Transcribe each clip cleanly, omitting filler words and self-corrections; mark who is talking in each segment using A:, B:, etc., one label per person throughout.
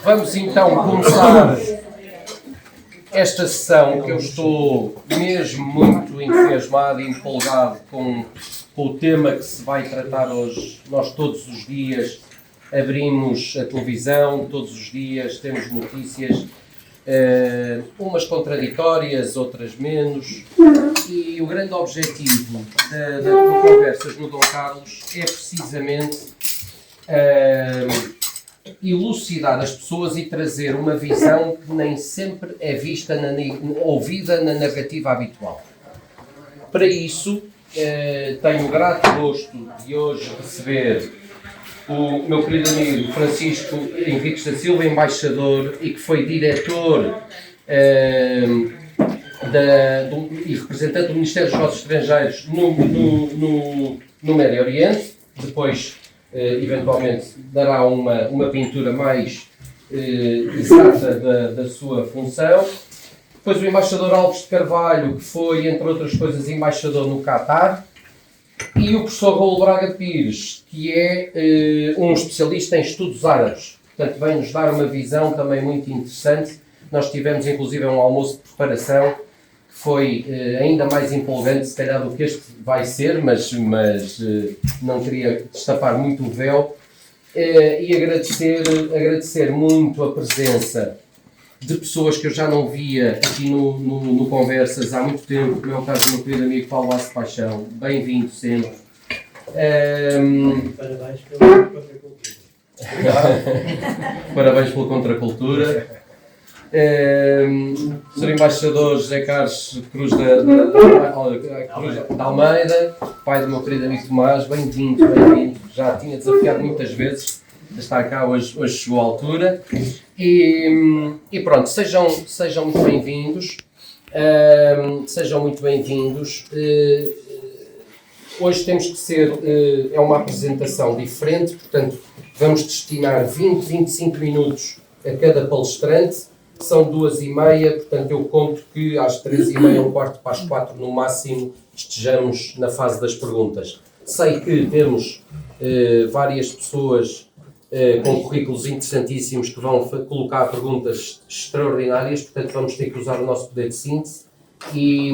A: Vamos então começar esta sessão, que eu estou mesmo muito entusiasmado e empolgado com o tema que se vai tratar hoje. Nós todos os dias abrimos a televisão, todos os dias temos notícias, umas contraditórias, outras menos, e o grande objetivo da Conversas no Dom Carlos é precisamente elucidar as pessoas e trazer uma visão que nem sempre é vista, ouvida na narrativa habitual. Para isso, tenho o grato gosto de hoje receber o meu querido amigo Francisco Henriques da Silva, embaixador e que foi diretor e representante do Ministério dos Negócios Estrangeiros no Médio Oriente. Depois, eventualmente, dará uma pintura mais exata da sua função. Depois o embaixador Alves de Carvalho, que foi, entre outras coisas, embaixador no Catar. E o professor Raul Braga Pires, que é um especialista em estudos árabes. Portanto, vem-nos dar uma visão também muito interessante. Nós tivemos, inclusive, um almoço de preparação que foi ainda mais empolgante, se calhar, do que este vai ser, mas não queria destapar muito o véu. E agradecer muito a presença de pessoas que eu já não via aqui no Conversas há muito tempo, como é o caso do meu querido amigo Paulo Aço Paixão. Bem-vindo sempre.
B: Parabéns pela contracultura.
A: Parabéns pela contracultura. Sr. Embaixador José Carlos Cruz da Almeida, pai do meu querido amigo Tomás, bem-vindo. Já tinha desafiado muitas vezes, está cá, hoje chegou à altura. E pronto, sejam muito bem-vindos. Sejam muito bem-vindos. Hoje temos que ser, é uma apresentação diferente, portanto, vamos destinar 25 minutos a cada palestrante. São 2h30, portanto, eu conto que às 3h30, um quarto para as 4 no máximo, estejamos na fase das perguntas. Sei que temos várias pessoas com currículos interessantíssimos que vão colocar perguntas extraordinárias, portanto, vamos ter que usar o nosso poder de síntese. E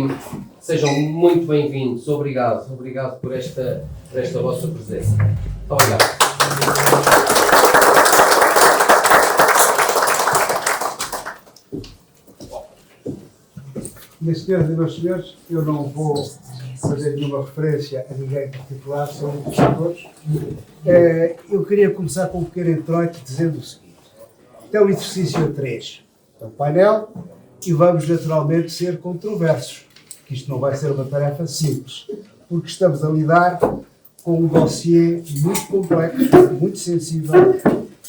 A: sejam muito bem-vindos. Obrigado por esta vossa presença. Muito obrigado.
C: Minhas senhoras e meus senhores, eu não vou fazer nenhuma referência a ninguém em particular, são muitos todos. Eu queria começar com um pequeno introito dizendo o seguinte. Então, exercício 3. É um painel e vamos naturalmente ser controversos, que isto não vai ser uma tarefa simples, porque estamos a lidar com um dossiê muito complexo, muito sensível,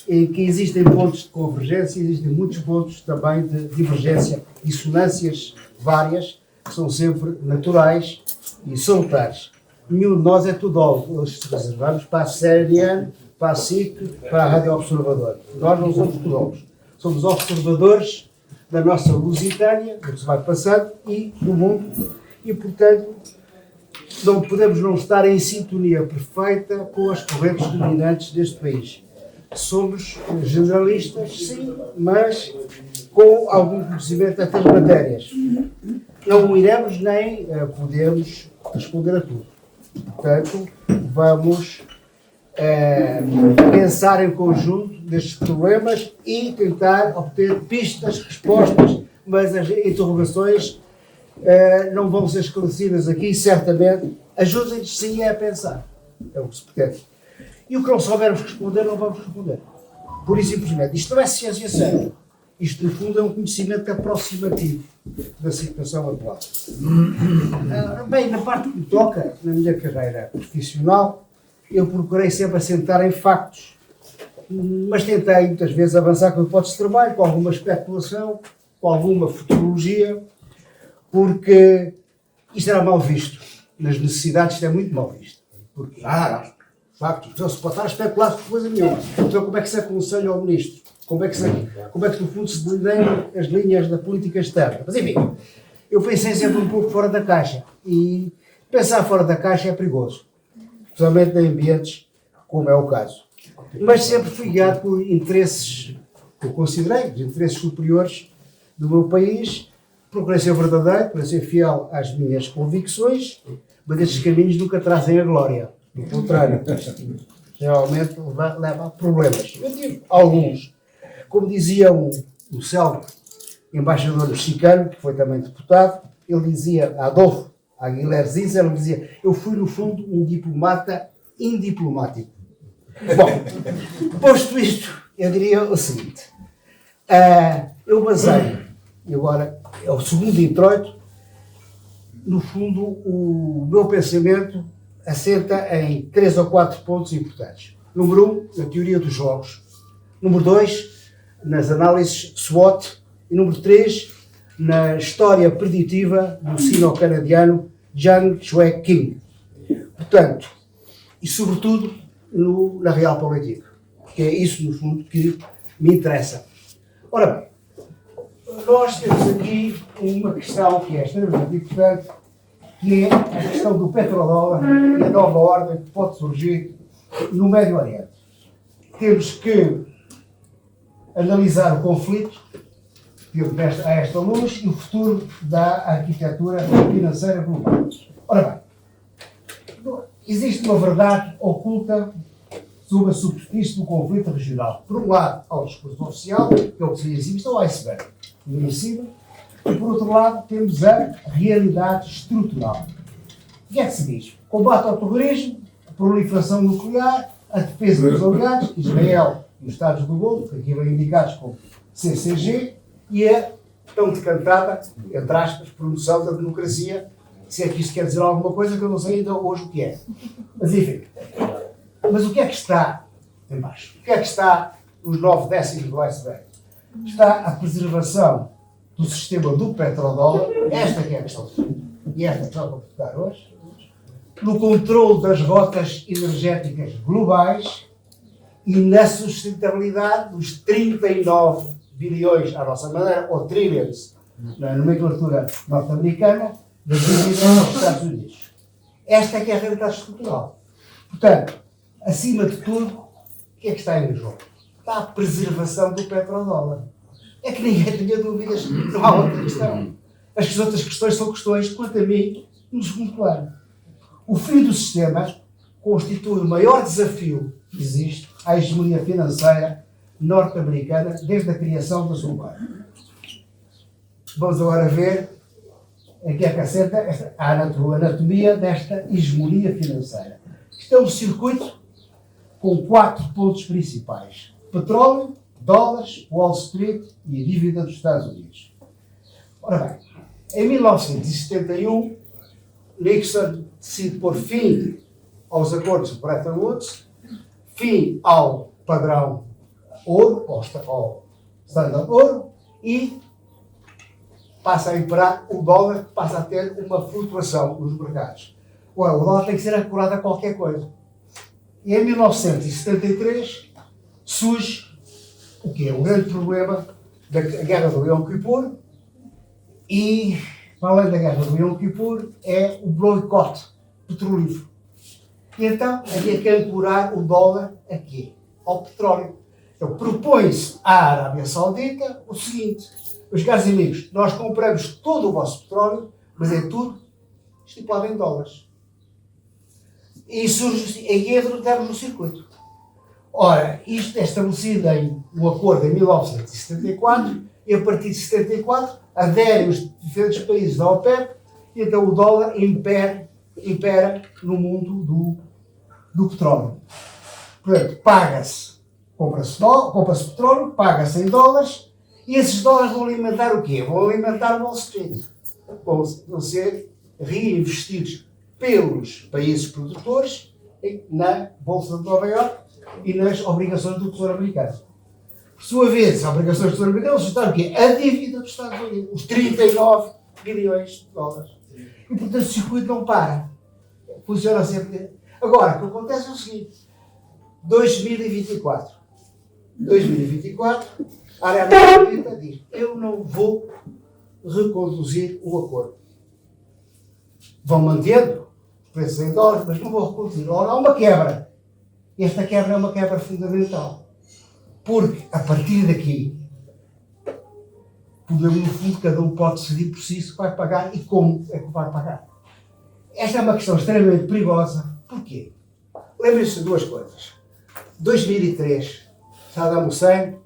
C: em que existem pontos de convergência, existem muitos pontos também de divergência, dissonâncias várias, que são sempre naturais e salutares. Nenhum de nós é tudólogo, nós reservamos para a CNN, para a SIC, para a Rádio Observador. Nós não somos tudólogos, somos observadores da nossa Lusitânia, do que se vai passando, e do mundo, e portanto não podemos não estar em sintonia perfeita com as correntes dominantes deste país. Somos generalistas, sim, mas com algum conhecimento destas matérias. Não iremos nem podemos responder a tudo. Portanto, vamos pensar em conjunto destes problemas e tentar obter pistas, respostas, mas as interrogações não vão ser esclarecidas aqui, certamente. Ajudem-nos sim a pensar. É o que se pretende. E o que não soubermos responder, não vamos responder. Por isso, simplesmente, isto não é ciência séria. Isto, no fundo, é um conhecimento aproximativo da situação atual. Bem, na parte que me toca, na minha carreira profissional, eu procurei sempre assentar em factos, mas tentei, muitas vezes, avançar com hipóteses de trabalho, com alguma especulação, com alguma futurologia, porque isto era mal visto. Nas necessidades, isto é muito mal visto. Porque, factos, então se pode estar a especular sobre coisa nenhuma. Então, como é que se aconselha ao ministro? Como é que no fundo se delineiam as linhas da política externa? Mas enfim, eu pensei sempre um pouco fora da caixa. E pensar fora da caixa é perigoso. Especialmente em ambientes como é o caso. Mas sempre fui guiado por interesses que eu considerei os interesses superiores do meu país. Procurei ser verdadeiro, procurei ser fiel às minhas convicções, mas estes caminhos nunca trazem a glória. Pelo contrário, geralmente leva a problemas. Eu tive alguns, como dizia o célebre embaixador mexicano, que foi também deputado, ele dizia, Adolfo Aguilar Ziza, ele dizia: eu fui no fundo um diplomata indiplomático. Bom, posto isto, eu diria o seguinte, eu baseio, e agora é o segundo introito, no fundo o meu pensamento assenta em 3 ou 4 pontos importantes. Número 1, na teoria dos jogos. Número 2, nas análises SWOT. E número 3, na história preditiva do sino-canadiano Jiang Shui-King. Portanto, e sobretudo na realpolitik, que é isso, no fundo, que me interessa. Ora bem, nós temos aqui uma questão que é extremamente importante, que é a questão do petrodólar e a nova ordem que pode surgir no Médio Oriente. Temos que analisar o conflito a esta luz e o futuro da arquitetura financeira global. Ora bem, existe uma verdade oculta sobre a superfície do conflito regional. Por um lado, há o discurso oficial, que é o que se diz, isto é o iceberg, em cima, e por outro lado, temos a realidade estrutural. O que é que se diz? Combate ao terrorismo, a proliferação nuclear, a defesa dos aliados, Israel e os Estados do Golfo, que aqui vêm indicados como CCG, e a tão decantada, entre aspas, promoção da democracia, se é que isto quer dizer alguma coisa que eu não sei ainda hoje o que é. Mas enfim. Mas o que é que está em baixo? O que é que está nos 9 décimos do iceberg? Está a preservação do sistema do petrodólar, esta que é a questão, e esta que vamos tocar hoje, no controle das rotas energéticas globais e na sustentabilidade dos 39 bilhões à nossa maneira, ou trillions, na nomenclatura norte-americana, das dívidas dos Estados Unidos. Esta é que é a realidade estrutural. Portanto, acima de tudo, o que é que está em jogo? Está a preservação do petrodólar. É que ninguém tenha dúvidas, não há outra questão. As outras questões são questões, quanto a mim, no segundo plano. O fim do sistema constitui o maior desafio que existe à hegemonia financeira norte-americana desde a criação da sua moeda. Vamos agora ver em que é que assenta a anatomia desta hegemonia financeira. Isto é um circuito com 4 pontos principais: petróleo, dólares, Wall Street e a dívida dos Estados Unidos. Ora bem, em 1971, Nixon decide pôr fim aos acordos de Bretton Woods, fim ao padrão ouro, ao standard ouro, e passa a imperar o dólar, que passa a ter uma flutuação nos mercados. Ora, o dólar tem que ser ancorado a qualquer coisa. E em 1973 surge o que é o grande problema da Guerra do Yom Kippur, e, para além da Guerra do Yom Kippur, é o boicote petrolífero. E então havia que ancorar o dólar aqui, ao petróleo. Então propõe-se à Arábia Saudita o seguinte: meus caros amigos, nós compramos todo o vosso petróleo, mas é tudo estipulado em dólares. E surge aí entramos no circuito. Ora, isto é estabelecido em um acordo em 1974, e a partir de 74 aderem os diferentes países da OPEP, e então o dólar impera no mundo do petróleo. Portanto, compra-se petróleo, paga-se em dólares, e esses dólares vão alimentar o quê? Vão alimentar o Wall Street. Vão ser reinvestidos pelos países produtores na Bolsa de Nova Iorque e nas obrigações do Tesouro Americano. Por sua vez, as obrigações do Tesouro Americano sustentaram o quê? A dívida dos Estados Unidos, os 39 bilhões de dólares. E, portanto, o circuito não para. Funciona sempre. Agora, o que acontece é o seguinte: 2024, a Arábia Saudita diz: eu não vou reconduzir o acordo. Vão mantendo os preços em dólares, mas não vou reconduzir. Ora, há uma quebra. E esta quebra é uma quebra fundamental. Porque, a partir daqui, Porque, no fundo, cada um pode decidir por si se vai pagar e como é que vai pagar. Esta é uma questão extremamente perigosa. Porquê? Lembrem-se de duas coisas. 2003, Saddam Hussein,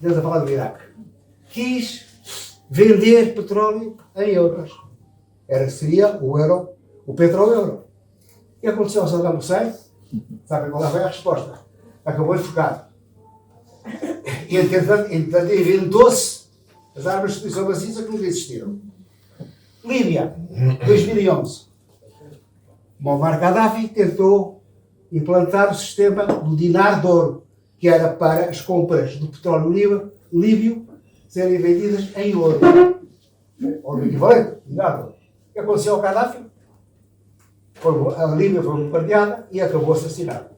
C: Deus a falar do Iraque, quis vender petróleo em euros. Seria o euro, o petróleo-euro. O que aconteceu ao Saddam Hussein? Sabem qual foi a resposta? Acabou enforcado. E, entretanto, inventou-se as armas de destruição maciça que nunca existiram. Líbia, 2011. Muammar Gaddafi tentou implantar o sistema do dinar de ouro, que era para as compras do petróleo líbio serem vendidas em ouro. Ou o equivalente, dinar de ouro. O que aconteceu ao Gaddafi? A Líbia foi bombardeada e acabou assassinada.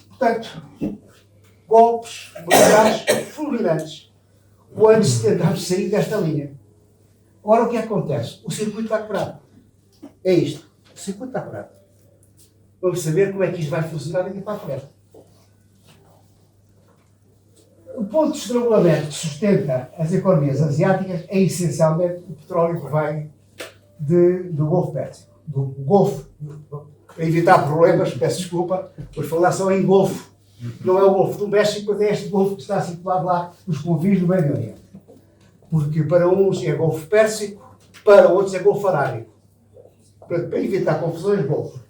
C: Portanto, golpes militares fulminantes quando se tentamos sair desta linha. Ora, o que acontece? O circuito está quebrado. É isto. O circuito está quebrado. Vamos saber como é que isto vai funcionar daqui para a frente. O ponto de estrangulamento que sustenta as economias asiáticas é essencialmente o petróleo que vem do Golfo Pérsico. Do Golfo. Para evitar problemas, peço desculpa, vou falar só em Golfo. Não é o Golfo do México, mas é este Golfo que está situado lá nos confins do Médio Oriente. Porque para uns é Golfo Pérsico, para outros é Golfo Arábico. Para evitar confusões, Golfo.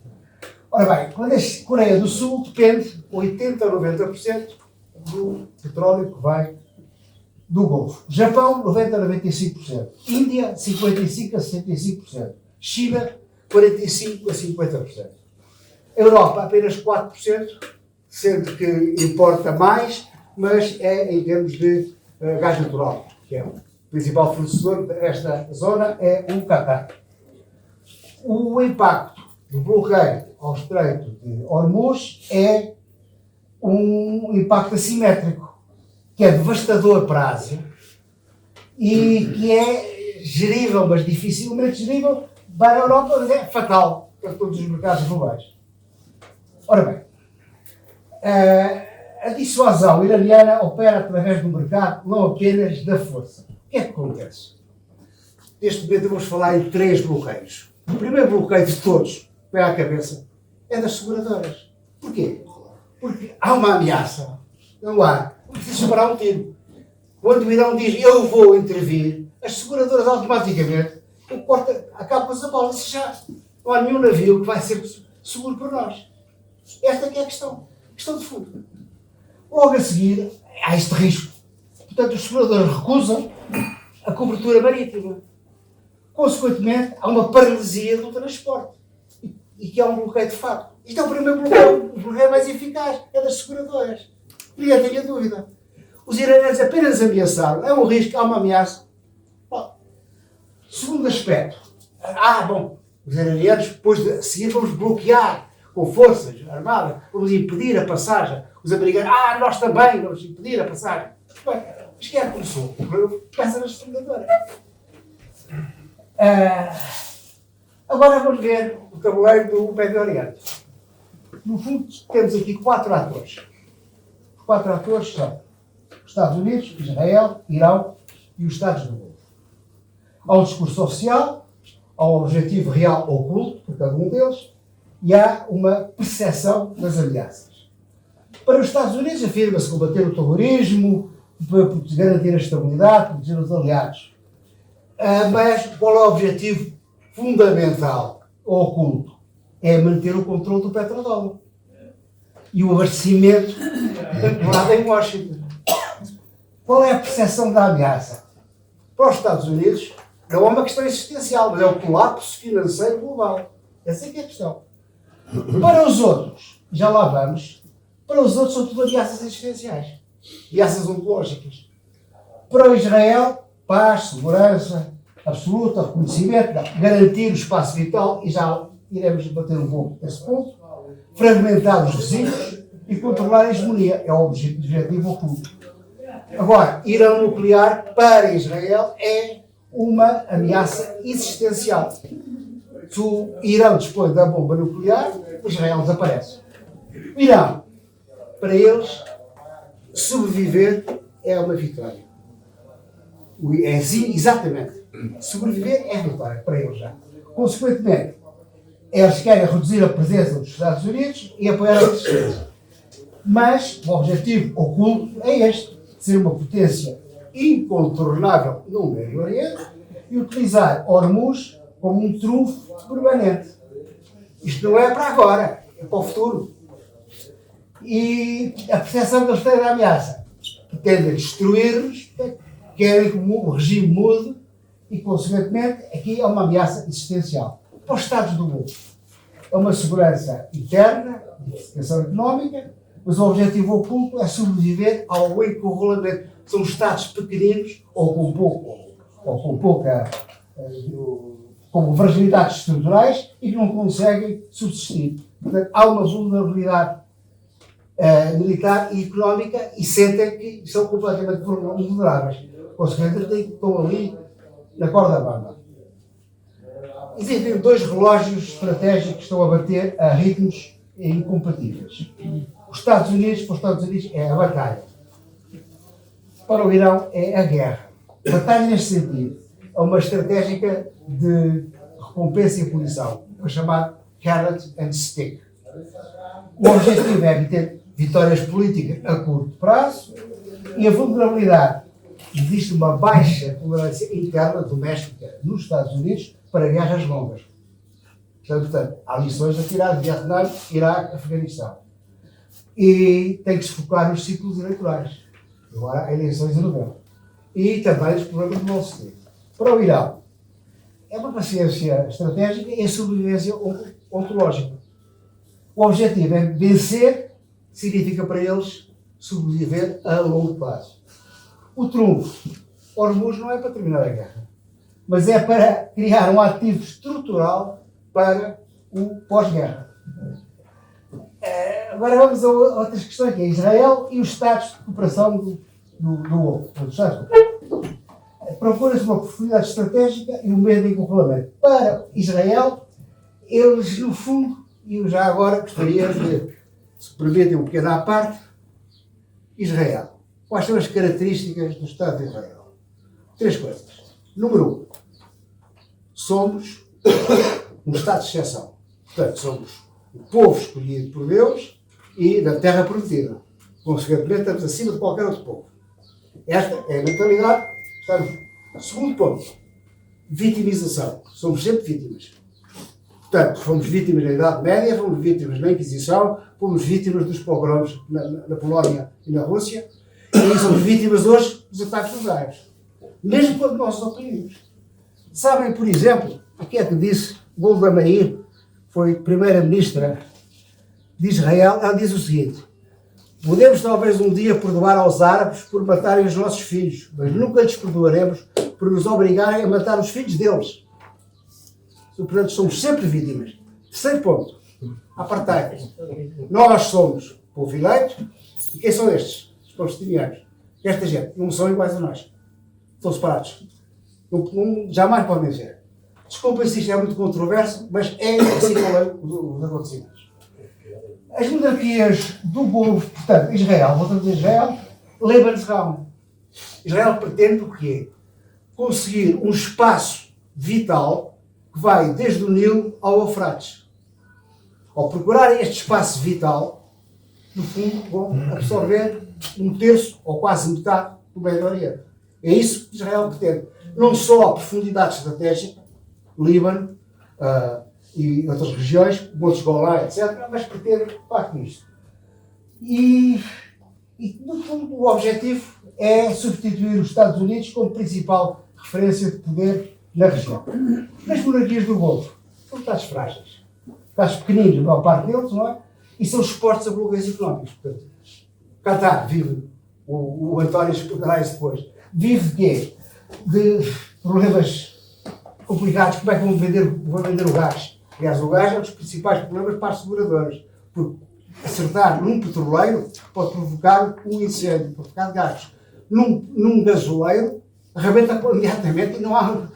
C: Ora bem, quando a Coreia do Sul depende 80% a 90% do petróleo que vai do Golfo. Japão, 90% a 95%. Índia, 55% a 65%. China, 45% a 50%. Europa, apenas 4%, sendo que importa mais, mas é em termos de gás natural, que é o principal fornecedor desta zona, é o Catar. O impacto do bloqueio ao Estreito de Hormuz é um impacto assimétrico, que é devastador para a Ásia e que é gerível, mas dificilmente gerível para a Europa, mas é fatal para todos os mercados globais. Ora bem, a dissuasão iraniana opera através do mercado, não apenas da força. O que é que acontece? Neste momento vamos falar em 3 bloqueios. O primeiro bloqueio de todos, que vem à cabeça, é das seguradoras. Porquê? Porque há uma ameaça. Não há. Precisa parar um tiro. Quando o Irão diz eu vou intervir, as seguradoras automaticamente acabam com essa bola. Já não há nenhum navio que vai ser seguro por nós. Esta é que é a questão. Questão de fundo. Logo a seguir, há este risco. Portanto, os seguradores recusam a cobertura marítima. Consequentemente, há uma paralisia do transporte. E que é um bloqueio de facto. Isto é o primeiro bloqueio. O bloqueio mais eficaz é das seguradoras. Ninguém tenha dúvida. Os iranianos apenas ameaçaram. É um risco, há uma ameaça. Bom, segundo aspecto. Os iranianos, depois de seguir, vamos bloquear com forças armadas, vamos impedir a passagem. Os americanos, nós também vamos impedir a passagem. Bem, mas quem é que começou? Começa nas seguradoras. Agora vamos ver o tabuleiro do Médio Oriente. No fundo, temos aqui 4 atores. Os 4 atores são os Estados Unidos, Israel, Irão e os Estados do Golfo. Há um discurso oficial, há um objetivo real oculto por cada um deles e há uma percepção das ameaças. Para os Estados Unidos afirma-se combater o terrorismo, garantir a estabilidade, proteger os aliados. Mas qual é o objetivo fundamental oculto? É manter o controle do petrodólar e o abastecimento lá em Washington. Qual é a percepção da ameaça? Para os Estados Unidos não é uma questão existencial, mas é o colapso financeiro global. Essa é que é a questão. Para os outros, já lá vamos, para os outros são tudo ameaças existenciais, ameaças ontológicas. Para o Israel, paz, segurança absoluta, reconhecimento, garantir o espaço vital, e já iremos bater um pouco nesse ponto, fragmentar os vizinhos e controlar a hegemonia. É o objetivo oculto. Agora, Irão nuclear para Israel é uma ameaça existencial. Se o Irão dispõe da bomba nuclear, Israel desaparece. O Irão, para eles, sobreviver é uma vitória. É assim, exatamente. Sobreviver é vitória para eles já. Consequentemente, eles querem reduzir a presença dos Estados Unidos e apoiar a resistência. Mas o objetivo oculto é este: ser uma potência incontornável no Médio Oriente e utilizar Hormuz como um trunfo permanente. Isto não é para agora, é para o futuro. E a percepção que eles têm da ameaça pretendem destruir-nos, querem que o regime mude e, consequentemente, aqui é uma ameaça existencial. Para os Estados do Golfo, é uma segurança interna, diversificação económica, mas o objetivo oculto é sobreviver ao encurralamento. São Estados pequeninos ou com pouca com fragilidades estruturais e que não conseguem subsistir. Portanto, há uma vulnerabilidade militar e económica e sentem que são completamente vulneráveis. Consequentemente, estão ali na corda bamba. Existem dois relógios estratégicos que estão a bater a ritmos incompatíveis. Para os Estados Unidos é a batalha. Para o Irão é a guerra. Batalha neste sentido é uma estratégia de recompensa e punição, o chamado carrot and stick. O objetivo é ter vitórias políticas a curto prazo e a vulnerabilidade. Existe uma baixa tolerância interna doméstica nos Estados Unidos para guerras longas. Portanto, há lições a tirar de Vietnã, Iraque, Afeganistão. E tem que se focar nos ciclos eleitorais. Agora há eleições em novembro. E também os problemas do nosso tempo. Para o Irão, é uma paciência estratégica e a sobrevivência ontológica. O objetivo é vencer, significa para eles sobreviver a longo prazo. O trunfo, Hormuz, não é para terminar a guerra, mas é para criar um ativo estrutural para o pós-guerra. Agora vamos a outras questões, que é Israel e os Estados de cooperação do Golfo. Procura-se uma oportunidade estratégica e um meio de encurralamento. Para Israel, eles, no fundo, e eu já agora gostaria de, se permitem um pequeno à parte, Israel. Quais são as características do Estado de Israel? 3 coisas. Número 1. Somos um Estado de exceção. Portanto, somos o povo escolhido por Deus e da terra prometida. Consequentemente, estamos acima de qualquer outro povo. Esta é a mentalidade. Segundo ponto. Vitimização. Somos sempre vítimas. Portanto, fomos vítimas na Idade Média, fomos vítimas na Inquisição, fomos vítimas dos pogroms na Polónia e na Rússia, e somos vítimas hoje dos ataques dos árabes. Mesmo quando nós os oprimimos. Sabem, por exemplo, o que é que disse Golda Meir, foi primeira-ministra de Israel? Ela diz o seguinte: podemos talvez um dia perdoar aos árabes por matarem os nossos filhos, mas nunca lhes perdoaremos por nos obrigarem a matar os filhos deles. Portanto, somos sempre vítimas. Terceiro ponto. Apartheid. Nós somos povo eleito. E quem são estes? Os palestinianos. Esta gente não são iguais a nós. Estão separados. Jamais podem ser. Desculpem se isto é muito controverso, mas é assim os acontecimentos. As monarquias do Golfo, portanto, Israel, voltando a Israel, Lebensraum. Israel pretende o quê? Conseguir um espaço vital que vai desde o Nilo ao Eufrates. Ao procurar este espaço vital, no fundo, vão absorver 1/3 ou quase metade do Médio Oriente. É isso que Israel pretende. Não só a profundidade estratégica, Líbano e outras regiões, Montes Golã, etc., mas pretende, de facto, isto. E, no fundo, o objetivo é substituir os Estados Unidos como principal referência de poder na região. Nas monarquias do Golfo, são Estados frágeis. Estados pequeninos, a maior parte deles, não é? E são expostos a bloqueios económicos. Portanto, Qatar vive, o António explicará isso depois, vive de quê? De problemas complicados. Como é que vão vender o gás? Aliás, o gás é um dos principais problemas para as seguradoras. Porque acertar num petroleiro pode provocar um incêndio, pode provocar gastos. Num gasoleiro, arrebenta imediatamente e não há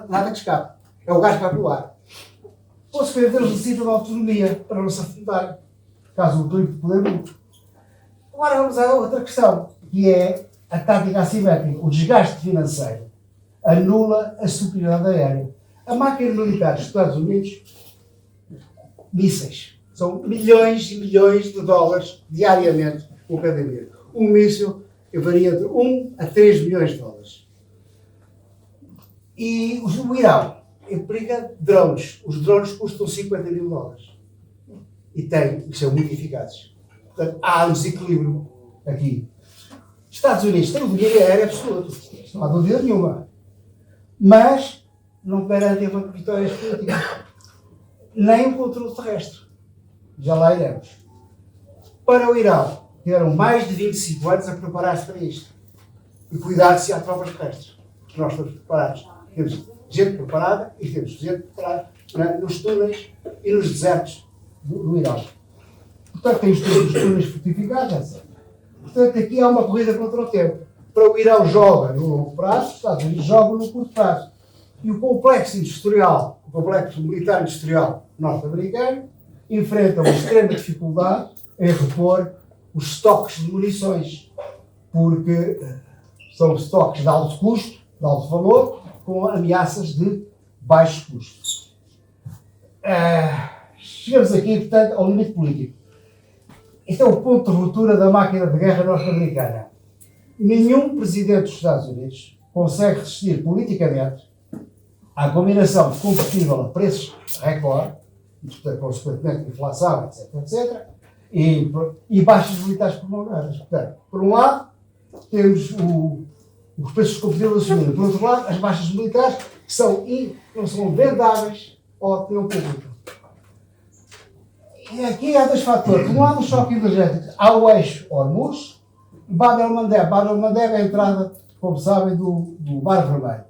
C: nada que escape. É o gás que vai para o ar. Consequentemente, eles necessitam de autonomia para não se afundar, caso o poder muito. Agora vamos à outra questão, que é a tática assimétrica, o desgaste financeiro, anula a superioridade aérea. A máquina militar dos Estados Unidos, mísseis. São milhões e milhões de dólares diariamente por cada vez. Um míssil varia entre 1 a 3 milhões de dólares. E o Irão implica drones. Os drones custam 50 mil dólares. E são muito eficazes. Portanto, há um desequilíbrio aqui. Os Estados Unidos têm o domínio aéreo absoluto. Não há dúvida nenhuma. Mas não garantem vitórias políticas. Nem o controle terrestre. Já lá iremos. Para o Irão, tiveram mais de 25 anos a preparar-se para isto. E cuidar-se às tropas terrestres. Porque nós estamos preparados. Temos gente preparada e temos gente preparada nos túneis e nos desertos do Irão. Portanto, tem os túneis fortificados, etc. Portanto, aqui há uma corrida contra o tempo. Para o Irão joga no longo prazo, os Estados Unidos jogam no curto prazo. E o complexo industrial, o complexo militar industrial norte-americano, enfrenta uma extrema dificuldade em repor os estoques de munições, porque são estoques de alto custo, de alto valor, com ameaças de baixo custo. Chegamos aqui, portanto, ao limite político. Este é o ponto de ruptura da máquina de guerra norte-americana. Nenhum presidente dos Estados Unidos consegue resistir politicamente à combinação de combustível a preços recorde, e, portanto, consequentemente, inflação, etc., etc., e baixas militares prolongadas. Portanto, por um lado, temos os preços dos combustíveis a subir. Por outro lado, as baixas militares que não são vendáveis à opinião pública. E aqui há dois fatores. Por um lado, o choque energético. Há o eixo Hormuz e Bab el-Mandeb. Bab el-Mandeb é a entrada, como sabem, do Mar Vermelho.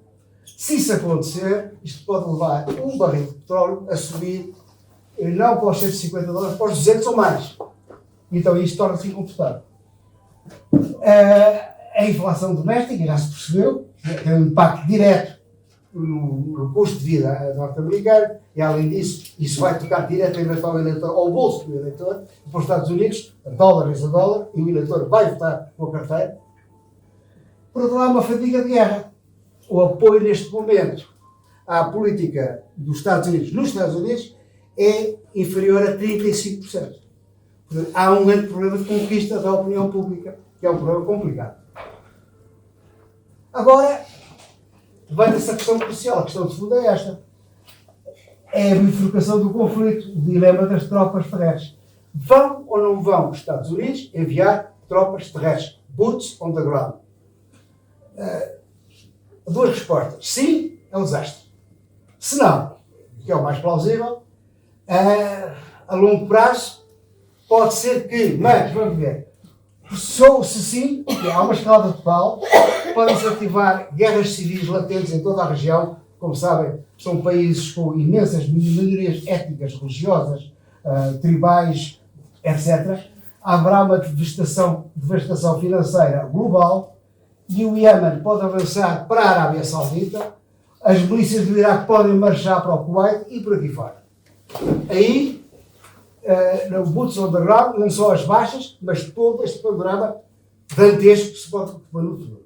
C: Se isso acontecer, isto pode levar um barril de petróleo a subir, não para os 150 dólares, para os 200 ou mais. Então isto torna-se incomportável. A inflação doméstica, já se percebeu, tem um impacto direto no custo de vida norte-americano, e além disso, isso vai tocar diretamente ao eleitor, ao bolso do eleitor, e para os Estados Unidos, dólares a dólar, e o eleitor vai votar com a carteira. Por outro lado, uma fadiga de guerra. O apoio neste momento à política dos Estados Unidos nos Estados Unidos é inferior a 35%. Portanto, há um grande problema de conquista da opinião pública, que é um problema complicado. Agora, levanta-se a questão crucial, a questão de fundo é esta. É a bifurcação do conflito, o dilema das tropas terrestres. Vão ou não vão os Estados Unidos enviar tropas terrestres? Boots on the ground. Duas respostas. Sim, é um desastre. Se não, que é o mais plausível, a longo prazo pode ser que, mas vamos ver, se sim, há uma escalada total, podem-se ativar guerras civis latentes em toda a região. Como sabem, são países com imensas minorias étnicas, religiosas, tribais, etc. Haverá uma devastação financeira global e o Iêmen pode avançar para a Arábia Saudita, as milícias do Iraque podem marchar para o Kuwait e por aqui fora. Aí, no Boots on the ground, não só as baixas, mas todo este panorama dantesco que se pode ocupar no futuro.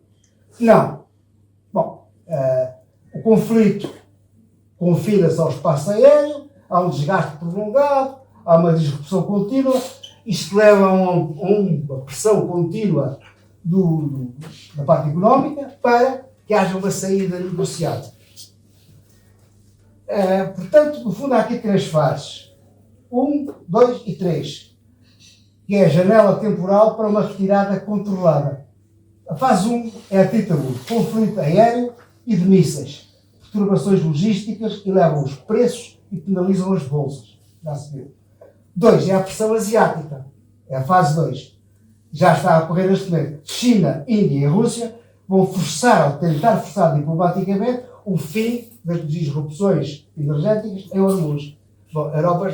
C: Não. Bom, o conflito confina-se ao espaço aéreo, há um desgaste prolongado, há uma disrupção contínua, isto leva a uma pressão contínua da parte económica para que haja uma saída negociada. Portanto, no fundo, há aqui três fases. 1, 2 e 3, que é a janela temporal para uma retirada controlada. A fase 1 é a dita conflito aéreo e de mísseis, perturbações logísticas que elevam os preços e penalizam as bolsas. Já se viu. 2 é a pressão asiática, é a fase 2. Já está a ocorrer neste momento. China, Índia e Rússia vão tentar forçar diplomaticamente o fim das disrupções energéticas em Hormuz. Bom, a Europa,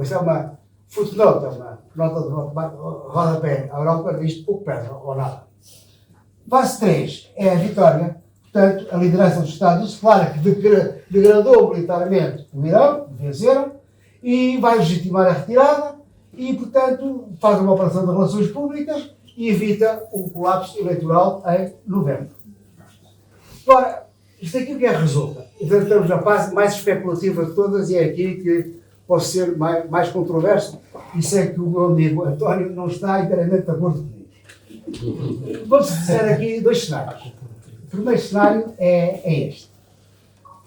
C: isto é uma footnote, é uma nota de rodapé. A Europa diz pouco perde ou nada. Fase 3 é a vitória. Portanto, a liderança dos Estados Unidos, claro que degradou militarmente o Irão, venceram, e vai legitimar a retirada, e, portanto, faz uma operação de relações públicas e evita o colapso eleitoral em novembro. Agora, isto aqui o que é que resulta? Então, estamos na fase mais especulativa de todas e é aqui que posso ser mais controverso e sei que o meu amigo António não está inteiramente de acordo comigo. Vamos dizer aqui dois cenários. O primeiro cenário é este.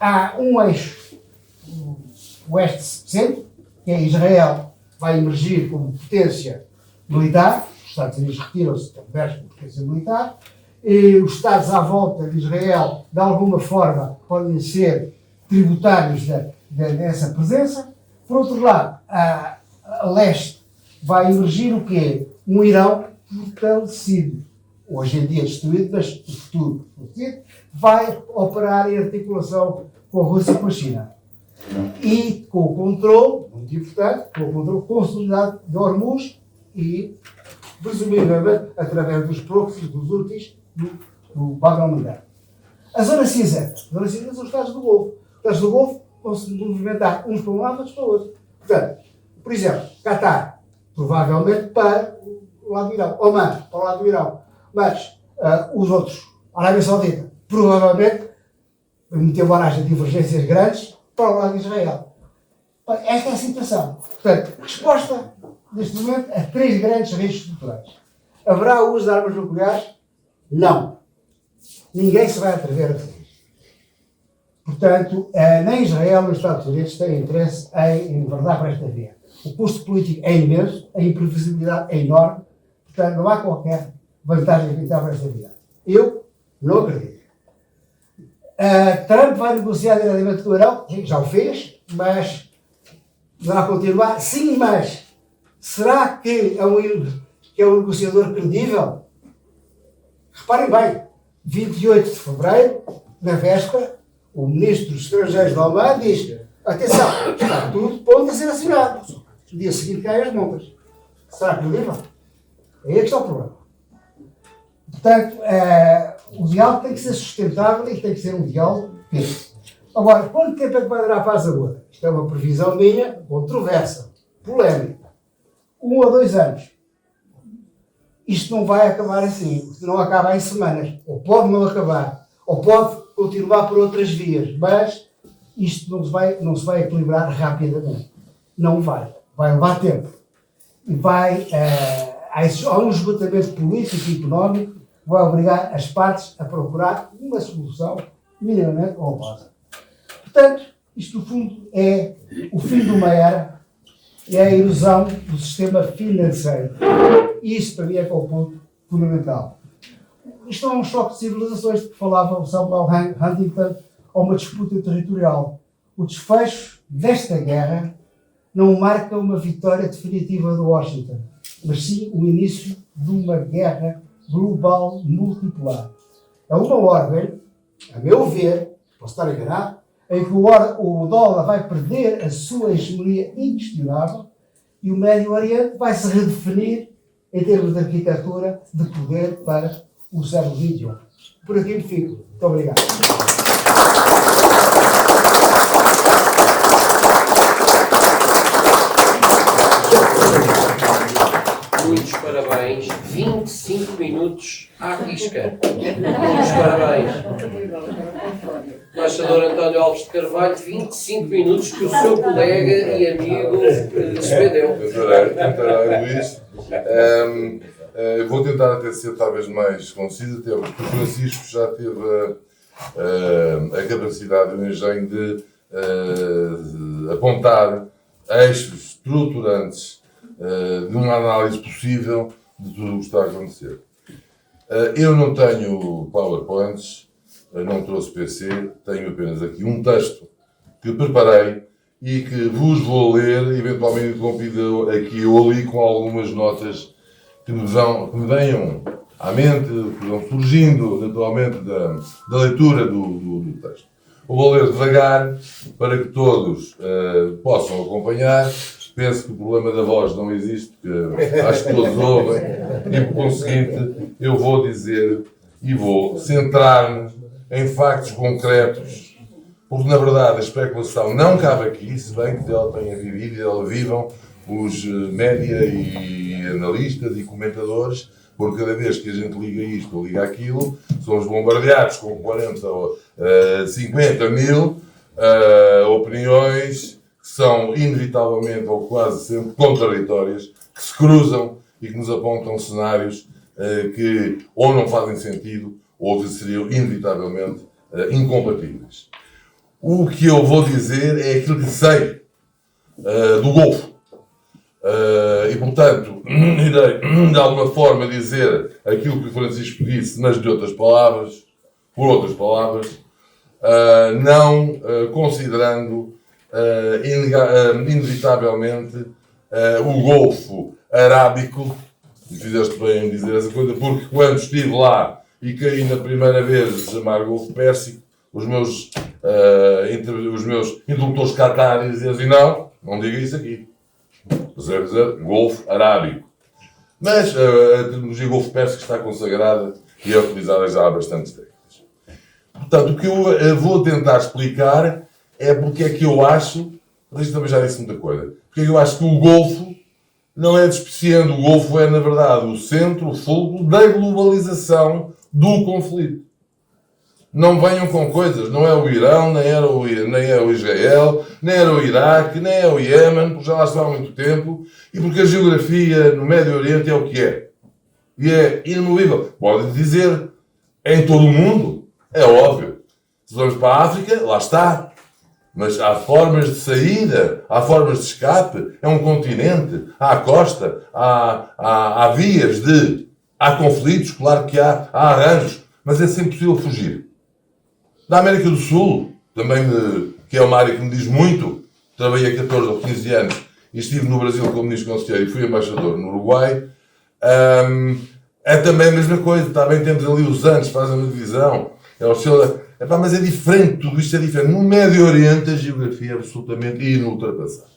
C: Há um eixo oeste-centro, que é Israel, vai emergir como potência militar, os Estados Unidos retiram-se também como potência militar, e os Estados à volta de Israel, de alguma forma, podem ser tributários dessa presença. Por outro lado, a leste vai emergir o quê? Um Irão fortalecido, hoje em dia destruído, mas no futuro fortalecido, vai operar em articulação com a Rússia e com a China. E com o controle, muito importante, com o controle consolidado de Hormuz e, presumivelmente, através dos proxies, dos úteis, do Bab el-Mandeb. A zona cinzenta. A zona cinzenta são os Estados do Golfo. Os Estados do Golfo vão se movimentar uns para um lado, outros para o outro. Portanto, por exemplo, Qatar, provavelmente para o lado do Irão. Oman, para o lado do Irão. Mas os outros, a Arábia Saudita, provavelmente, embora haja divergências grandes, para o lado de Israel. Esta é a situação. Portanto, resposta, neste momento, a três grandes riscos estruturais. Haverá o uso de armas nucleares? Não. Ninguém se vai atrever a fazer isto. Portanto, nem Israel nem os Estados Unidos têm interesse em enverdar para esta via. O custo político é imenso, a imprevisibilidade é enorme, portanto, não há qualquer vantagem a evitar para esta via. Eu não acredito. Trump vai negociar diretamente com o Irão? Já o fez, mas vai continuar? Sim, mas será que é um negociador credível? Reparem bem, 28 de fevereiro, na véspera, o ministro dos Estrangeiros da Alemanha diz: atenção, está tudo pronto a ser assinado. No dia seguinte caem as montas. Será credível? Aí é que está o problema. Portanto, o diálogo tem que ser sustentável e tem que ser um diálogo firme. Agora, quanto tempo é que vai durar a fase aguda? Isto é uma previsão minha, controversa, polémica. 1 a 2 anos. Isto não vai acabar assim, não acaba em semanas. Ou pode não acabar, ou pode continuar por outras vias, mas isto não se vai equilibrar rapidamente. Não vai. Vai levar tempo. E há um esgotamento político e económico que vai obrigar as partes a procurar uma solução minimamente honrosa. Portanto, isto no fundo é o fim de uma era, é a erosão do sistema financeiro. E isso para mim é o ponto fundamental. Isto não é um choque de civilizações de que falava o Samuel Huntington, ou uma disputa territorial. O desfecho desta guerra não marca uma vitória definitiva de Washington, mas sim o início de uma guerra global multipolar. É uma ordem, a meu ver, posso estar enganado, em que o dólar vai perder a sua hegemonia inquestionável e o Médio Oriente vai se redefinir em termos de arquitetura de poder para o século XXI. Por aqui me fico. Muito obrigado.
A: Muitos parabéns. 25 minutos à risca. Muitos parabéns. Embaixador António Alves de Carvalho, 25 minutos que o seu colega e amigo despendeu.
D: Tentarei, Luís. Vou tentar até ser talvez mais conciso, até porque o Francisco já teve a capacidade e o engenho de apontar eixos estruturantes de uma análise possível de tudo o que está a acontecer. Eu não tenho PowerPoints, não trouxe PC, tenho apenas aqui um texto que preparei e que vos vou ler, eventualmente interrompido aqui ou ali com algumas notas que me venham à mente, que vão surgindo naturalmente da leitura do texto. Eu vou ler devagar para que todos possam acompanhar. Penso que o problema da voz não existe, porque acho que todos ouvem. E por conseguinte, eu vou dizer e vou centrar-me em factos concretos, porque na verdade a especulação não cabe aqui, se bem que ela tenha vivido e ela vivam os média e analistas e comentadores, porque cada vez que a gente liga isto ou liga aquilo, somos bombardeados com 40 ou 50 mil opiniões que são inevitavelmente ou quase sempre contraditórias, que se cruzam e que nos apontam cenários que ou não fazem sentido ou que seriam inevitavelmente incompatíveis. O que eu vou dizer é aquilo que sei do Golfo. E, portanto, irei de alguma forma dizer aquilo que o Francisco disse, mas de outras palavras, por outras palavras, não considerando inevitavelmente o Golfo Arábico, e fizeste bem em dizer essa coisa, porque quando estive lá e caí na primeira vez de chamar Golfo Pérsico, os meus interlocutores catares diziam assim, não diga isso aqui. Você deve dizer Golfo Arábico. Mas a terminologia Golfo Pérsico está consagrada e é utilizada já há bastantes décadas. Portanto, o que eu vou tentar explicar é porque é que eu acho, mas isto também já disse muita coisa, porque é que eu acho que o Golfo não é despeciando, o Golfo é, na verdade, o centro, o fulcro da globalização do conflito. Não venham com coisas, não é o Irão, nem é o Israel, nem era o Iraque, nem é o Iémen, porque já lá está há muito tempo, e porque a geografia no Médio Oriente é o que é. E é inamovível. Pode dizer, em todo o mundo, é óbvio. Se vamos para a África, lá está. Mas há formas de saída, há formas de escape, é um continente, há costa, há vias de... Há conflitos, claro que há arranjos, mas é sempre possível fugir. Da América do Sul, também que é uma área que me diz muito, trabalhei 14 ou 15 anos e estive no Brasil como ministro conselheiro e fui embaixador no Uruguai, é também a mesma coisa, está bem, temos ali os anos, fazem uma divisão, mas é diferente, tudo isto é diferente. No Médio Oriente a geografia é absolutamente inultrapassável.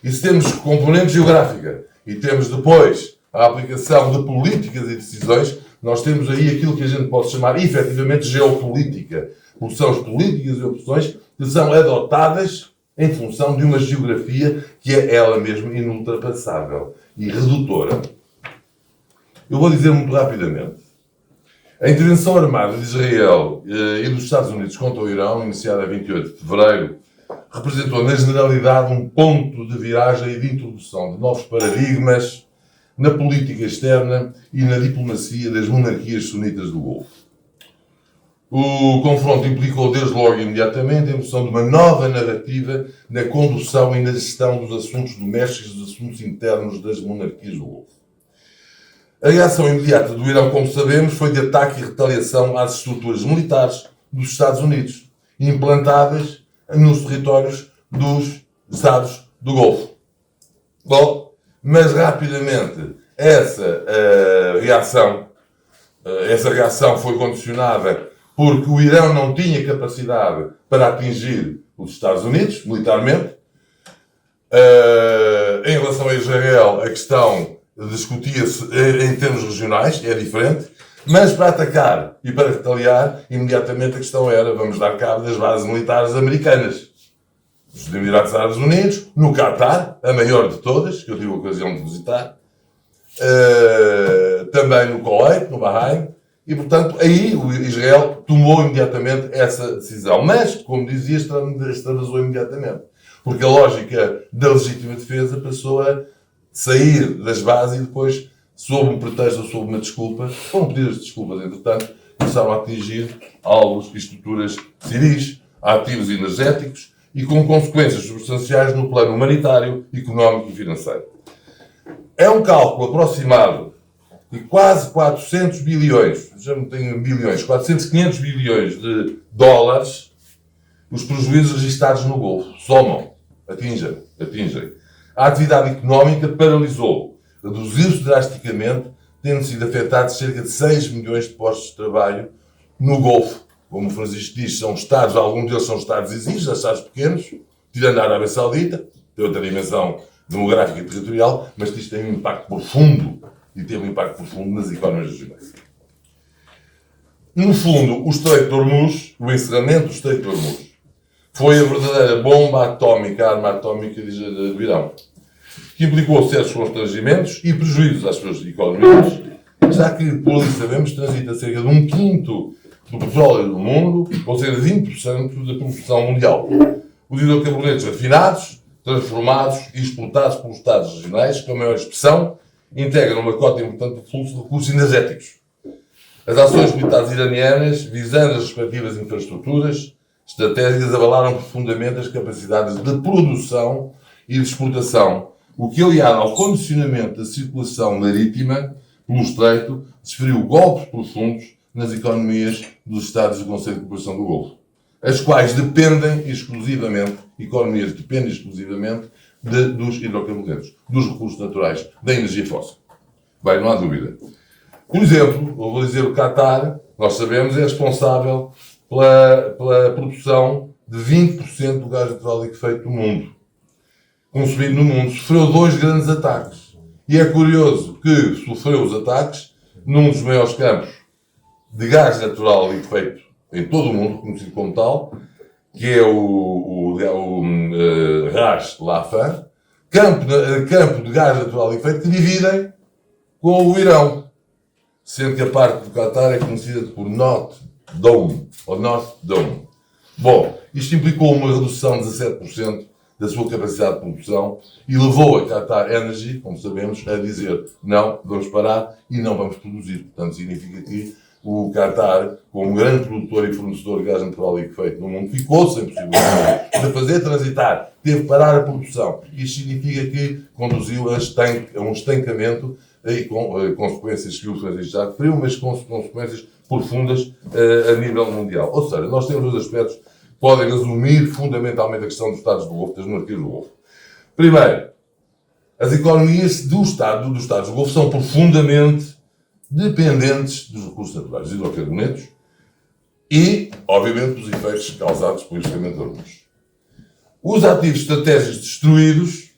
D: E se temos componente geográfica e temos depois a aplicação de políticas e decisões, nós temos aí aquilo que a gente pode chamar efetivamente geopolítica, porque são as políticas e opções que são adotadas em função de uma geografia que é ela mesma inultrapassável e redutora. Eu vou dizer muito rapidamente. A intervenção armada de Israel e dos Estados Unidos contra o Irão, iniciada a 28 de fevereiro, representou na generalidade um ponto de viragem e de introdução de novos paradigmas na política externa e na diplomacia das monarquias sunitas do Golfo. O confronto implicou desde logo imediatamente a introdução de uma nova narrativa na condução e na gestão dos assuntos domésticos e dos assuntos internos das monarquias do Golfo. A reação imediata do Irão, como sabemos, foi de ataque e retaliação às estruturas militares dos Estados Unidos, implantadas nos territórios dos Estados do Golfo. Bom, mas rapidamente essa reação foi condicionada porque o Irão não tinha capacidade para atingir os Estados Unidos, militarmente. Em relação a Israel, a questão discutia-se em termos regionais, é diferente, mas para atacar e para retaliar, imediatamente a questão era, vamos dar cabo das bases militares americanas. Nos Emirados Árabes Unidos, no Catar, a maior de todas, que eu tive a ocasião de visitar, também no Kuwait, no Bahrein, e portanto aí o Israel tomou imediatamente essa decisão. Mas, como dizia, extravasou imediatamente. Porque a lógica da legítima defesa passou a sair das bases e depois, sob um pretexto ou sob uma desculpa, foram pedidas desculpas, entretanto, começaram a atingir alvos e estruturas civis, ativos energéticos e com consequências substanciais no plano humanitário, económico e financeiro. É um cálculo aproximado de quase 400 bilhões, já não tenho bilhões, 500 bilhões de dólares, os prejuízos registados no Golfo. Somam, atingem. A atividade económica paralisou, reduziu-se drasticamente, tendo sido afetados cerca de 6 milhões de postos de trabalho no Golfo. Como o Francisco diz, são Estados, alguns deles são Estados exíguos, Estados pequenos, tirando a Arábia Saudita, tem outra dimensão demográfica e territorial, mas isto tem um impacto profundo, e teve um impacto profundo nas economias regionais. No fundo, o Estreito de Hormuz, o encerramento do Estreito de Hormuz, foi a verdadeira bomba atómica, a arma atómica do Irão. que implicou certos constrangimentos e prejuízos às suas economias, já que, por ali sabemos, transita cerca de 1/5 do petróleo do mundo, ou seja, 20% da produção mundial. Os hidrocarbonetos refinados, transformados e explotados pelos Estados regionais, com a maior expressão, integram uma cota importante do fluxo de recursos energéticos. As ações militares iranianas, visando as respectivas infraestruturas estratégicas, abalaram profundamente as capacidades de produção e de exportação, o que, aliado ao condicionamento da circulação marítima pelo Estreito, desferiu golpes profundos nas economias dos Estados do Conselho de Cooperação do Golfo, as quais dependem exclusivamente, economias dependem exclusivamente dos hidrocarbonetos, dos recursos naturais, da energia fóssil. Bem, não há dúvida. Por exemplo, eu vou dizer o Qatar, nós sabemos, é responsável pela produção de 20% do gás natural liquefeito do mundo. Consumido no mundo, sofreu 2 grandes ataques. E é curioso que sofreu os ataques num dos maiores campos de gás natural liquefeito em todo o mundo, conhecido como tal, que é o Ras Laffan, campo de gás natural liquefeito que dividem com o Irão, sendo que a parte do Qatar é conhecida por North Dome, ou North Dome. Bom, isto implicou uma redução de 17% da sua capacidade de produção e levou a Qatar Energy, como sabemos, a dizer não, vamos parar e não vamos produzir. Portanto, significa que o Qatar, como grande produtor e fornecedor de gás natural liquefeito no mundo, ficou sem possibilidade de fazer transitar, teve que parar a produção. Isto significa que conduziu a um estancamento e com consequências que o Francisco já referiu, mas com consequências profundas a nível mundial. Ou seja, nós temos 2 aspectos que podem resumir fundamentalmente a questão dos Estados do Golfo, das monarquias do Golfo. Primeiro, as economias dos Estados do Golfo são profundamente dependentes dos recursos naturais, dos hidrocarbonetos e, obviamente, dos efeitos causados pelo esfriamento da luz. Os ativos estratégicos destruídos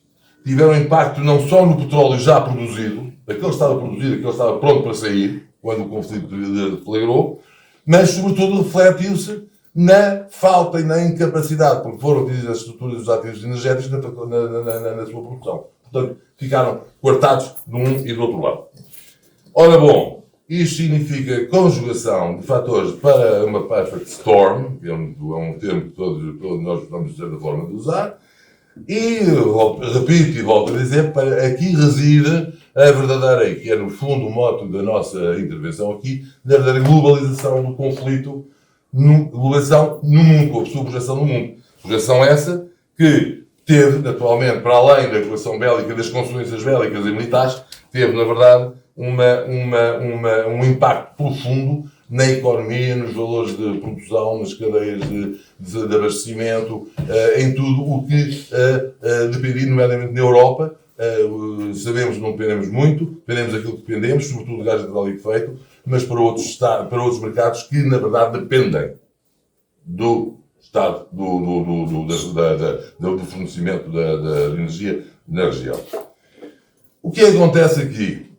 D: tiveram impacto não só no petróleo já produzido, aquele que estava produzido, aquele que estava pronto para sair, quando o conflito deflagrou, mas, sobretudo, refletiu-se na falta e na incapacidade, porque foram utilizadas as estruturas dos ativos energéticos na sua produção. Portanto, ficaram coartados de um e do outro lado. Ora bom, isto significa conjugação de fatores para uma perfect storm, que é um termo que todos nós vamos dizer da forma de usar, e repito e volto a dizer, para aqui reside a verdadeira, e que é no fundo o mote da nossa intervenção aqui, da verdadeira globalização do conflito, globalização no mundo, com a sua projeção no mundo. Projeção essa que teve, naturalmente, para além da relação bélica, das consequências bélicas e militares, teve, na verdade, um impacto profundo na economia, nos valores de produção, nas cadeias de abastecimento, em tudo o que dependia, nomeadamente na Europa. Sabemos que não dependemos muito, dependemos daquilo que dependemos, sobretudo do gás natural liquefeito, mas para outros mercados que, na verdade, dependem do estado do fornecimento da energia na região. O que acontece aqui?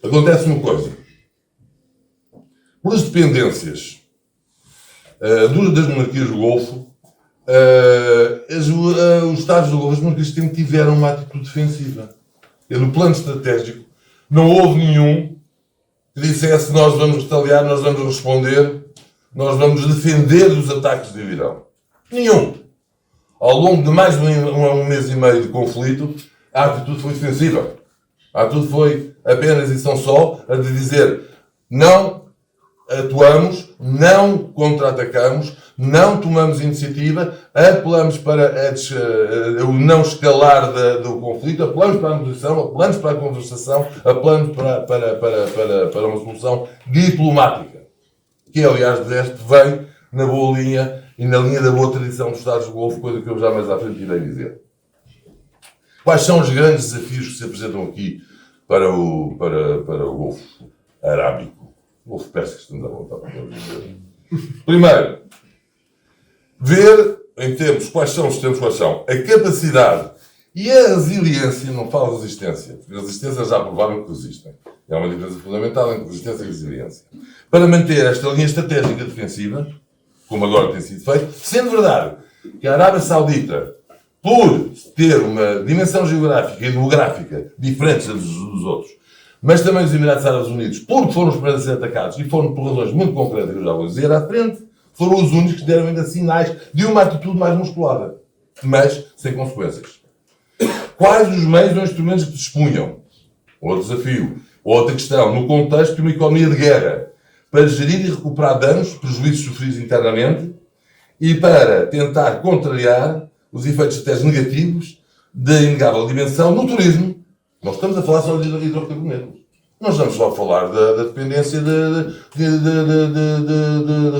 D: Acontece uma coisa. Pelas dependências das monarquias do Golfo, os Estados do Golfo, as monarquias tiveram uma atitude defensiva. E no plano estratégico, não houve nenhum que dissesse nós vamos retaliar, nós vamos responder, nós vamos defender dos ataques de Irão. Nenhum. Ao longo de mais de um mês e meio de conflito, a atitude foi defensiva. A atitude foi apenas e tão só a de dizer não atuamos, não contra-atacamos, não tomamos iniciativa, apelamos para o não escalar do conflito, apelamos para a negociação, apelamos para a conversação, apelamos para uma solução diplomática, que aliás de resto vem na boa linha e na linha da boa tradição dos Estados do Golfo, coisa que eu já mais à frente irei dizer. Quais são os grandes desafios que se apresentam aqui para o Golfo Arábico? O Golfo Pérsico, estamos à vontade para dizer. Primeiro, ver em termos quais são a capacidade e a resiliência, não falo resistência, porque a resistência já provaram que resistem. É uma diferença fundamental entre resistência e resiliência. Para manter esta linha estratégica defensiva, como agora tem sido feito, sendo verdade que a Arábia Saudita por ter uma dimensão geográfica e demográfica diferente dos outros, mas também os Emirados Árabes Unidos, porque foram os primeiros a ser atacados e foram por razões muito concretas, que eu já vou dizer à frente, foram os únicos que deram ainda sinais de uma atitude mais musculada, mas sem consequências. Quais os meios ou instrumentos que dispunham? Outro desafio. Outra questão, no contexto de uma economia de guerra, para gerir e recuperar danos, prejuízos sofridos internamente e para tentar contrariar os efeitos até negativos da inegável dimensão no turismo. Nós estamos a falar só de hidrocarbonetos. Não estamos só a falar da dependência de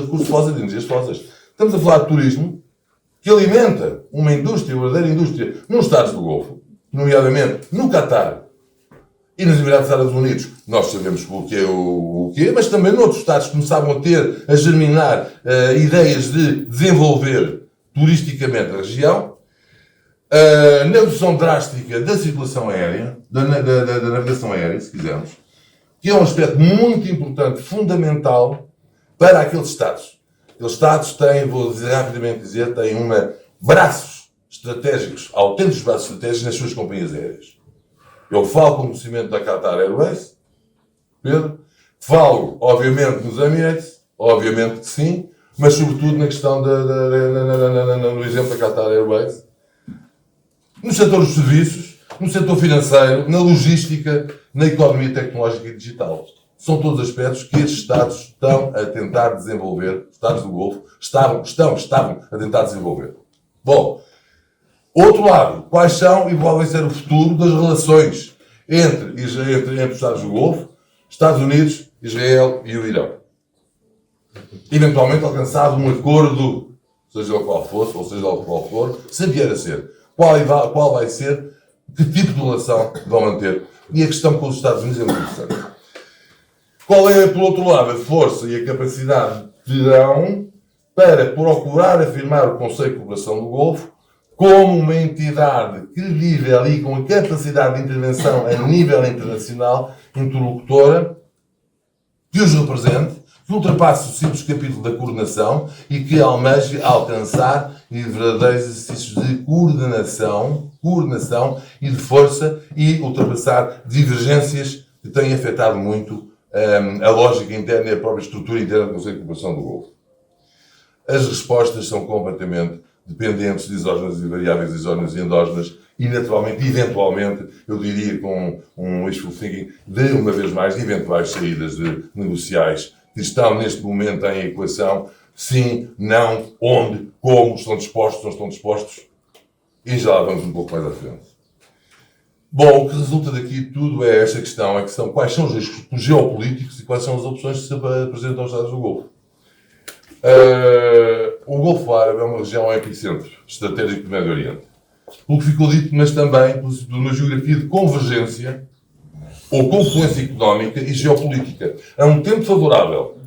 D: recursos fósseis, de energias fósseis. Estamos a falar de turismo que alimenta uma indústria, uma verdadeira indústria, nos Estados do Golfo, nomeadamente no Catar e nos Emirados Árabes Unidos. Nós sabemos o que é, mas também noutros Estados começavam a germinar ideias de desenvolver turisticamente a região. Na redução drástica da circulação aérea, da navegação aérea, se quisermos, que é um aspecto muito importante, fundamental para aqueles Estados. Aqueles Estados têm, vou dizer, rapidamente dizer, têm braços estratégicos, autênticos braços estratégicos nas suas companhias aéreas. Eu falo com conhecimento da Qatar Airways, Pedro, falo, obviamente, nos Emirates, obviamente que sim, mas sobretudo na questão no exemplo da Qatar Airways, no setor dos serviços, no setor financeiro, na logística, na economia tecnológica e digital. São todos aspectos que estes Estados estão a tentar desenvolver, Estados do Golfo, estavam a tentar desenvolver. Bom, outro lado, quais são e qual vai ser o futuro das relações entre os Estados do Golfo, Estados Unidos, Israel e o Irão? Eventualmente alcançado um acordo, seja o qual fosse, ou seja o qual for, se vier a ser. Qual vai ser, que tipo de relação vão manter? E a questão com os Estados Unidos é muito interessante. Qual é, por outro lado, a força e a capacidade que terão para procurar afirmar o conceito de cooperação do Golfo como uma entidade credível e com a capacidade de intervenção a nível internacional, interlocutora, que os represente, que ultrapasse o simples capítulo da coordenação e que almeje alcançar verdadeiros exercícios de coordenação e de força e ultrapassar divergências que têm afetado muito a lógica interna e a própria estrutura interna do Conselho de Cooperação do Golfo. As respostas são completamente dependentes de exógenas e variáveis exógenas e endógenas e, naturalmente, eventualmente, eu diria com um wishful thinking, de, uma vez mais, de eventuais saídas negociais que estão neste momento em equação, sim, não, onde, como, estão dispostos, não estão dispostos, e já lá vamos um pouco mais à frente. Bom, o que resulta daqui tudo é esta questão, quais são os riscos geopolíticos e quais são as opções que se apresentam aos Estados do Golfo. O Golfo Árabe é uma região epicentro estratégico do Médio Oriente. O que ficou dito, mas também por uma geografia de convergência ou confluência económica e geopolítica. É um tempo favorável,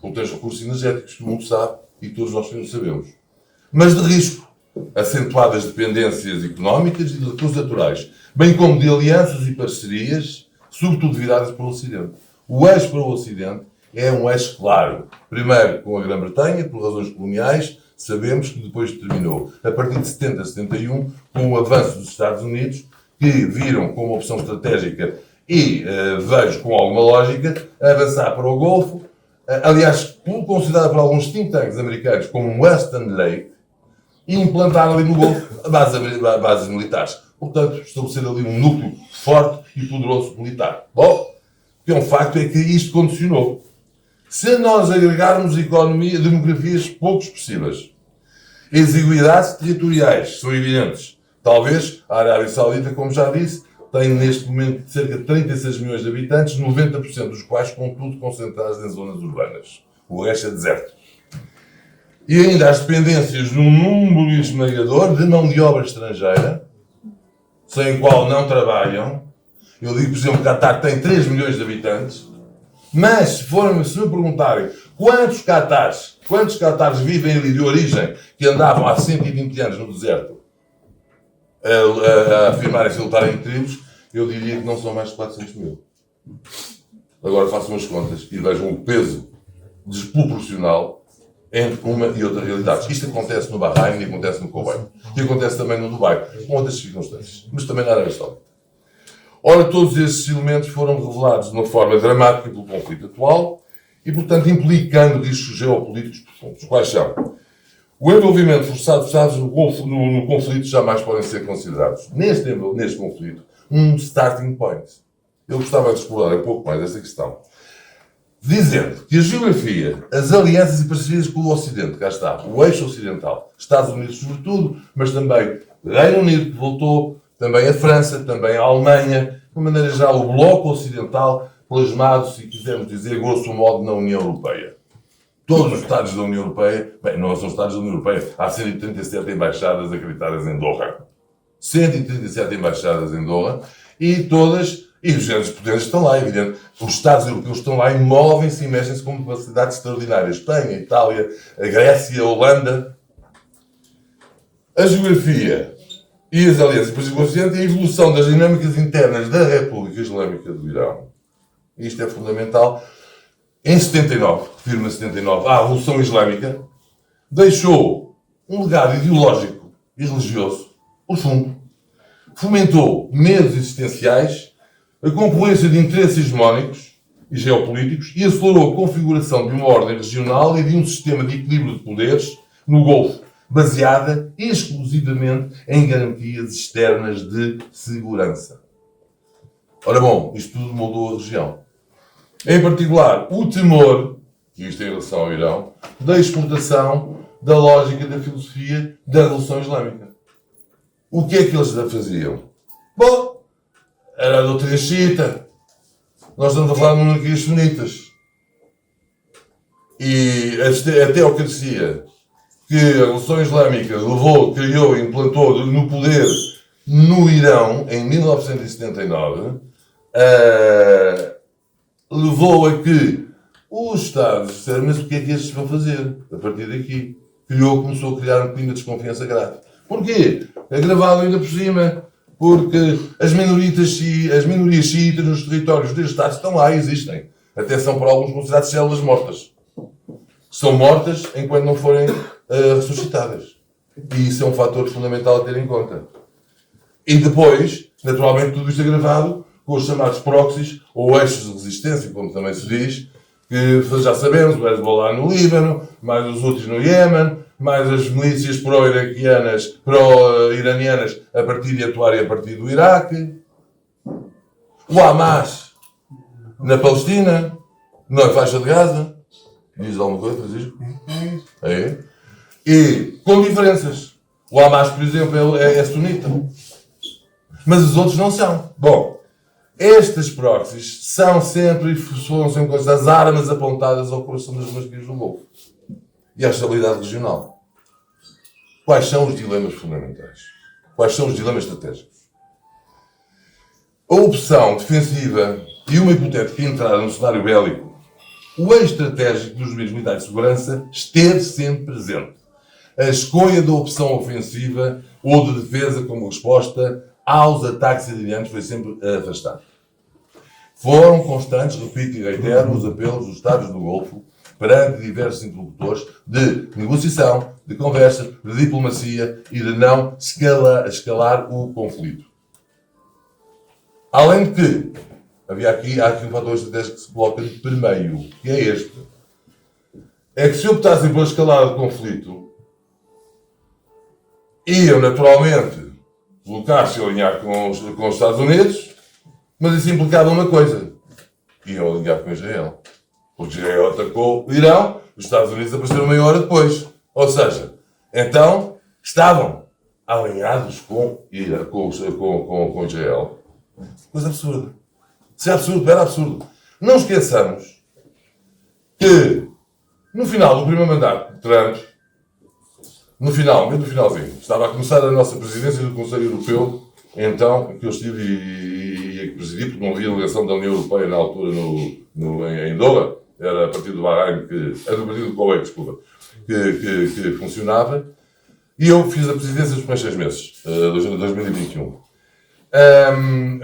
D: porque tem recursos energéticos que o mundo sabe e todos nós sabemos. Mas de risco, acentuadas dependências económicas e de recursos naturais, bem como de alianças e parcerias, sobretudo viradas para o Ocidente. O eixo para o Ocidente é um eixo claro. Primeiro com a Grã-Bretanha, por razões coloniais, sabemos que depois terminou. A partir de 70 a 71, com o avanço dos Estados Unidos, que viram como opção estratégica e vejo com alguma lógica avançar para o Golfo, aliás, considerado por alguns think tanks americanos como Western Lake, e implantar ali no Golfo bases militares. Portanto, estabelecer ali um núcleo forte e poderoso militar. Bom, o que é um facto é que isto condicionou. Se nós agregarmos demografias pouco expressivas, exiguidades territoriais são evidentes. Talvez a Arábia Saudita, como já disse, tem neste momento cerca de 36 milhões de habitantes, 90% dos quais, contudo, concentrados em zonas urbanas. O resto é deserto. E ainda as dependências de um número esmagador de mão de obra estrangeira, sem o qual não trabalham. Eu digo, por exemplo, que Qatar tem 3 milhões de habitantes, mas se me perguntarem quantos Qatares vivem ali de origem, que andavam há 120 anos no deserto, a afirmarem-se a lutar em tribos, eu diria que não são mais de 400 mil. Agora façam as contas e vejam o peso desproporcional entre uma e outra realidade. Isto acontece no Bahrein e acontece no Kuwait. E acontece também no Dubai, com outras circunstâncias. Mas também na Arábia Saudita. Ora, todos estes elementos foram revelados de uma forma dramática pelo conflito atual e, portanto, implicando riscos geopolíticos profundos. Quais são? O envolvimento forçado dos Estados no conflito jamais podem ser considerados, neste conflito, um starting point. Eu gostava de explorar um pouco mais essa questão. Dizendo que a geografia, as alianças e parcerias com o Ocidente, cá está, o eixo ocidental, Estados Unidos sobretudo, mas também Reino Unido, que voltou, também a França, também a Alemanha, de uma maneira geral o bloco ocidental, plasmado, se quisermos dizer, grosso modo, na União Europeia. Todos os Estados da União Europeia, bem, não são Estados da União Europeia, há 137 embaixadas acreditadas em Doha. 137 embaixadas em Doha, e todas, e os grandes potentes estão lá, evidente. Os Estados europeus estão lá e movem-se e mexem-se com capacidades extraordinárias. Espanha, Itália, a Grécia, a Holanda. A geografia e as alianças para o Ocidente e a evolução das dinâmicas internas da República Islâmica do Irão. Isto é fundamental. Em 79, refiro-me a 79, a Revolução Islâmica deixou um legado ideológico e religioso profundo. Fomentou medos existenciais, a concorrência de interesses hegemónicos e geopolíticos e acelerou a configuração de uma ordem regional e de um sistema de equilíbrio de poderes no Golfo, baseada exclusivamente em garantias externas de segurança. Ora bom, isto tudo mudou a região. Em particular, o temor, que isto em relação ao Irão, da exportação da lógica da filosofia da Revolução Islâmica. O que é que eles faziam? Bom, era a doutrina xiita. Nós estamos a falar de monarquias sunitas. E a teocracia que a Revolução Islâmica levou, criou e implantou no poder no Irão, em 1979, levou a que os Estados disseram, mas o que é que estes vão fazer a partir daqui? Começou a criar um clima de desconfiança grave. Porquê? É gravado ainda por cima, porque as minorias xiitas nos territórios dos Estados estão lá e existem. Até são por alguns consideradas células mortas. São mortas enquanto não forem ressuscitadas. E isso é um fator fundamental a ter em conta. E depois, naturalmente, tudo isto é gravado com os chamados proxies, ou eixos de resistência, como também se diz, que já sabemos, o Hezbollah no Líbano, mais os Houthis no Iémen, mais as milícias pro-iranianas a partir de atuarem a partir do Iraque, o Hamas na Palestina, na faixa de Gaza, diz alguma coisa, Francisco? É. E com diferenças. O Hamas, por exemplo, é sunita, mas os outros não são. Bom, estas proxies são sempre e foram sempre as armas apontadas ao coração das monarquias do Golfo e à estabilidade regional. Quais são os dilemas fundamentais? Quais são os dilemas estratégicos? A opção defensiva e uma hipotética entrada no cenário bélico, o eixo estratégico dos domínios militares de segurança esteve sempre presente. A escolha da opção ofensiva ou de defesa como resposta aos ataques iranianos foi sempre afastada. Foram constantes, repito e reitero, os apelos dos Estados do Golfo perante diversos interlocutores de negociação, de conversa, de diplomacia e de não escalar o conflito. Além de que, há aqui um fator estratégico que se coloca de primeiro, que é este. É que se optassem pela escalada do conflito, iam naturalmente colocar-se a alinhar com os Estados Unidos, mas isso implicava uma coisa. Iam alinhar com Israel. Porque Israel atacou o Irão, os Estados Unidos apareceram meia hora depois. Ou seja, então estavam alinhados com Israel. Coisa absurda. Se é absurdo, era absurdo. Não esqueçamos que no final do primeiro mandato de Trump, no finalzinho, estava a começar a nossa presidência do Conselho Europeu, então, que eu estive e que presidi, porque não havia delegação da União Europeia na altura em Doha, era a partir do Bahrein, era a partir do Kuwait, desculpa, que funcionava, e eu fiz a presidência dos primeiros 6 meses, de 2021.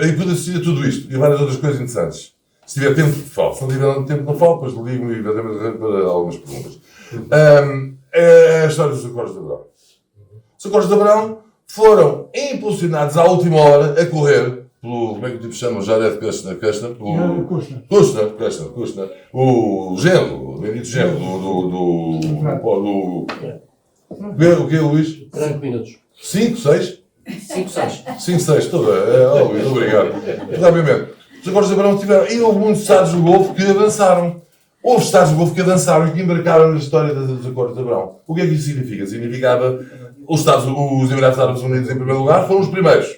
D: E quando assistia tudo isto, e várias outras coisas interessantes, se tiver tempo, falo. Se não tiver tempo, não falo, depois ligo-me e para algumas perguntas. É a história dos Acordos de Abrão. Os Acordos de Abrão foram impulsionados à última hora a correr pelo, como é que o tipo se chama? Jared Kushner, o genro, o bendito genro o que é, Luís?
A: 5 minutos.
D: 5, 6?
A: 5, 6.
D: 5, 6, tudo bem. Luís, obrigado. Obviamente, os Acordos de Abrão tiveram, e houve muitos Estados do Golfo que avançaram. Houve Estados do Golfo que avançaram e que embarcaram na história dos Acordos de Abrão. O que é que isso significa? Significava os Emirados Árabes Unidos, em primeiro lugar, foram os primeiros.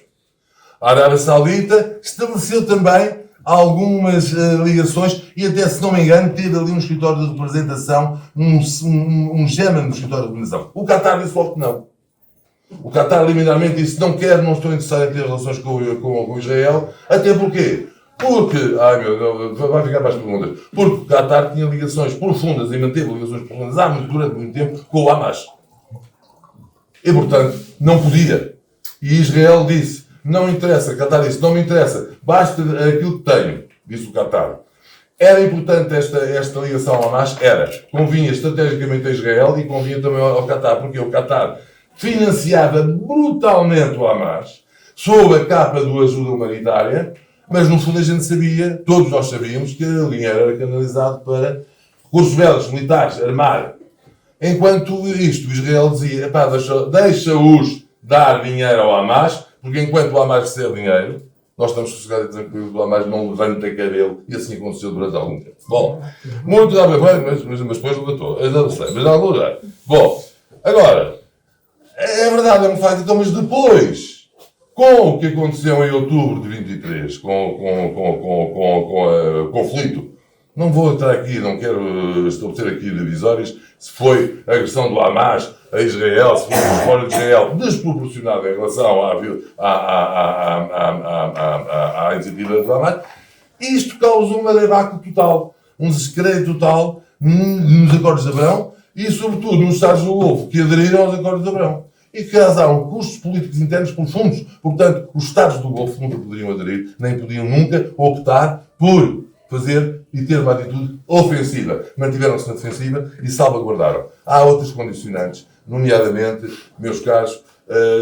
D: A Arábia Saudita estabeleceu também algumas ligações e até, se não me engano, teve ali um escritório de representação, um género no escritório de representação. O Qatar disse logo que não. O Qatar liminarmente disse não estou interessado em ter relações com Israel. Até porquê? Porque, vai ficar mais perguntas. Porque o Qatar tinha ligações profundas e manteve ligações profundas durante muito tempo com o Hamas. E, portanto, não podia. E Israel disse, não interessa, Qatar disse, não me interessa, basta aquilo que tenho, disse o Qatar. Era importante esta ligação ao Hamas? Era. Convinha estrategicamente a Israel e convinha também ao Qatar, porque o Qatar financiava brutalmente o Hamas, sob a capa do ajuda humanitária, mas no fundo a gente sabia, todos nós sabíamos, que o dinheiro era canalizado para recursos bélicos, militares, armar. Enquanto isto, Israel dizia, deixa-os dar dinheiro ao Hamas, porque enquanto o Hamas recebe dinheiro, nós estamos sossegados a dizer que o Hamas não levanta cabelo, e assim aconteceu durante algum tempo. Bom, muito bem, mas depois levantou, eu não sei, mas não vou dar. Bom, agora, é verdade, é um facto, então, mas depois, com o que aconteceu em outubro de 23, com o conflito, não vou entrar aqui, não quero estabelecer aqui divisórias, se foi a agressão do Hamas a Israel, se foi a fora de Israel desproporcionada em relação à iniciativa do Hamas, isto causou uma debacle total, um descrédito total nos Acordos de Abrão e, sobretudo, nos Estados do Golfo que aderiram aos Acordos de Abrão e que causaram custos políticos internos profundos. Portanto, os Estados do Golfo nunca poderiam aderir, nem podiam nunca optar por fazer e ter uma atitude ofensiva. Mantiveram-se na defensiva e salvaguardaram. Há outras condicionantes, nomeadamente, meus caros,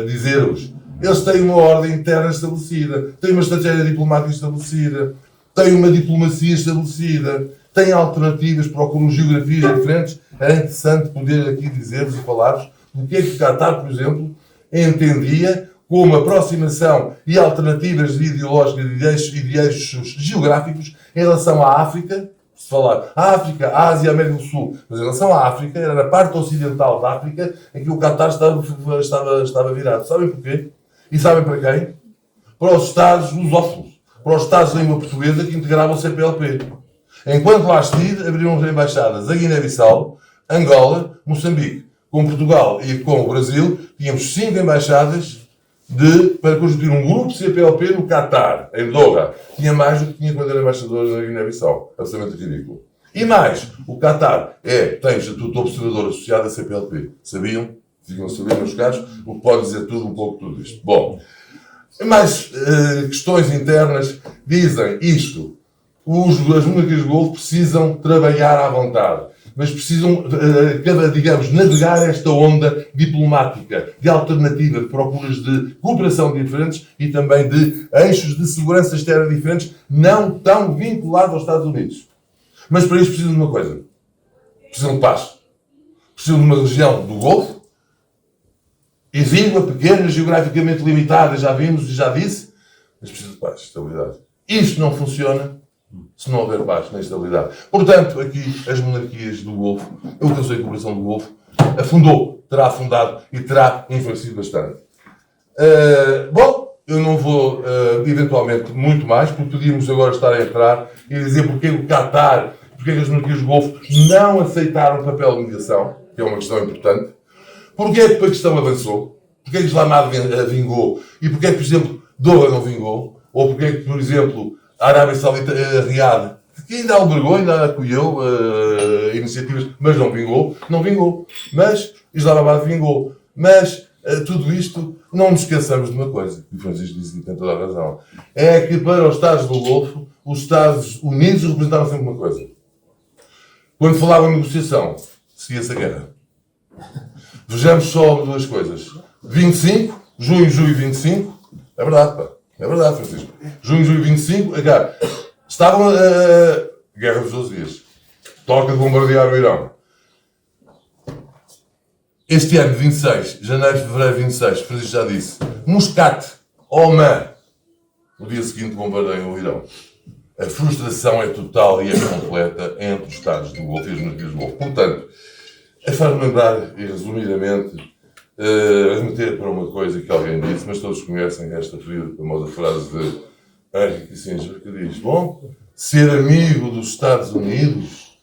D: dizer-vos, eles têm uma ordem interna estabelecida, têm uma estratégia diplomática estabelecida, têm uma diplomacia estabelecida, têm alternativas, procuram geografias diferentes. Era interessante poder aqui dizer-vos e falar-vos do que é que o Qatar, por exemplo, entendia como aproximação e alternativas ideológicas e de eixos geográficos em relação à África, se falar África, Ásia, América do Sul, mas em relação à África, era na parte ocidental da África em que o Qatar estava virado. Sabem porquê? E sabem para quem? Para os Estados lusófonos, para os Estados de língua portuguesa que integravam o CPLP. Enquanto lá estive, abriram as embaixadas a Guiné-Bissau, Angola, Moçambique. Com Portugal e com o Brasil, tínhamos 5 embaixadas para constituir um grupo CPLP no Qatar, em Doha. Tinha mais do que tinha quando era embaixador da Guiné-Bissau. Absolutamente ridículo. E mais, o Qatar tem o estatuto de observador associado à CPLP. Sabiam? Ficam a saber, meus caros, o que pode dizer tudo, um pouco tudo isto. Bom, mais questões internas dizem isto. As monarquias do Golfo precisam trabalhar à vontade, mas precisam, digamos, navegar esta onda diplomática, de alternativa, de procuras de cooperação diferentes e também de eixos de segurança externa diferentes, não tão vinculados aos Estados Unidos. Mas para isso precisam de uma coisa. Precisam de paz. Precisam de uma região do Golfo, exígua, pequena, geograficamente limitada, já vimos e já disse, mas precisam de paz, estabilidade. Isto não funciona se não houver paz nem estabilidade. Portanto, aqui as monarquias do Golfo, o Conselho de Cooperação do Golfo, terá afundado e terá enfraquecido bastante. Bom, eu não vou, eventualmente, muito mais, porque podíamos agora estar a entrar e dizer porque o Qatar, porque as monarquias do Golfo não aceitaram o papel de mediação, que é uma questão importante, porque é que o Paquistão avançou, porque é que Islamabad vingou, e porque é que, por exemplo, Doha não vingou, ou porque é que, por exemplo, a Arábia Saudita, Riad, que ainda albergou, ainda acolheu iniciativas, mas não vingou. Mas Islamabad vingou. Mas tudo isto, não nos esqueçamos de uma coisa, que o Francisco disse e tem toda a razão, é que para os Estados do Golfo, os Estados Unidos representaram sempre uma coisa. Quando falavam em negociação, seguia-se a guerra. Vejamos só duas coisas. 25, junho, julho 25, é verdade, pá. É verdade, Francisco. Junho, julho 25, a guerra. Estavam a guerra dos 12 dias. Toca de bombardear o Irão. Este ano, 26, janeiro, fevereiro 26, Francisco já disse, Muscat, Oman, no dia seguinte bombardeiam o Irão. A frustração é total e é completa entre os Estados do Golfo e os monarquias do Golfo. Portanto, faz-me lembrar, e resumidamente, remeter para uma coisa que alguém disse, mas todos conhecem esta famosa frase de Henry Kissinger, que diz, bom, ser amigo dos Estados Unidos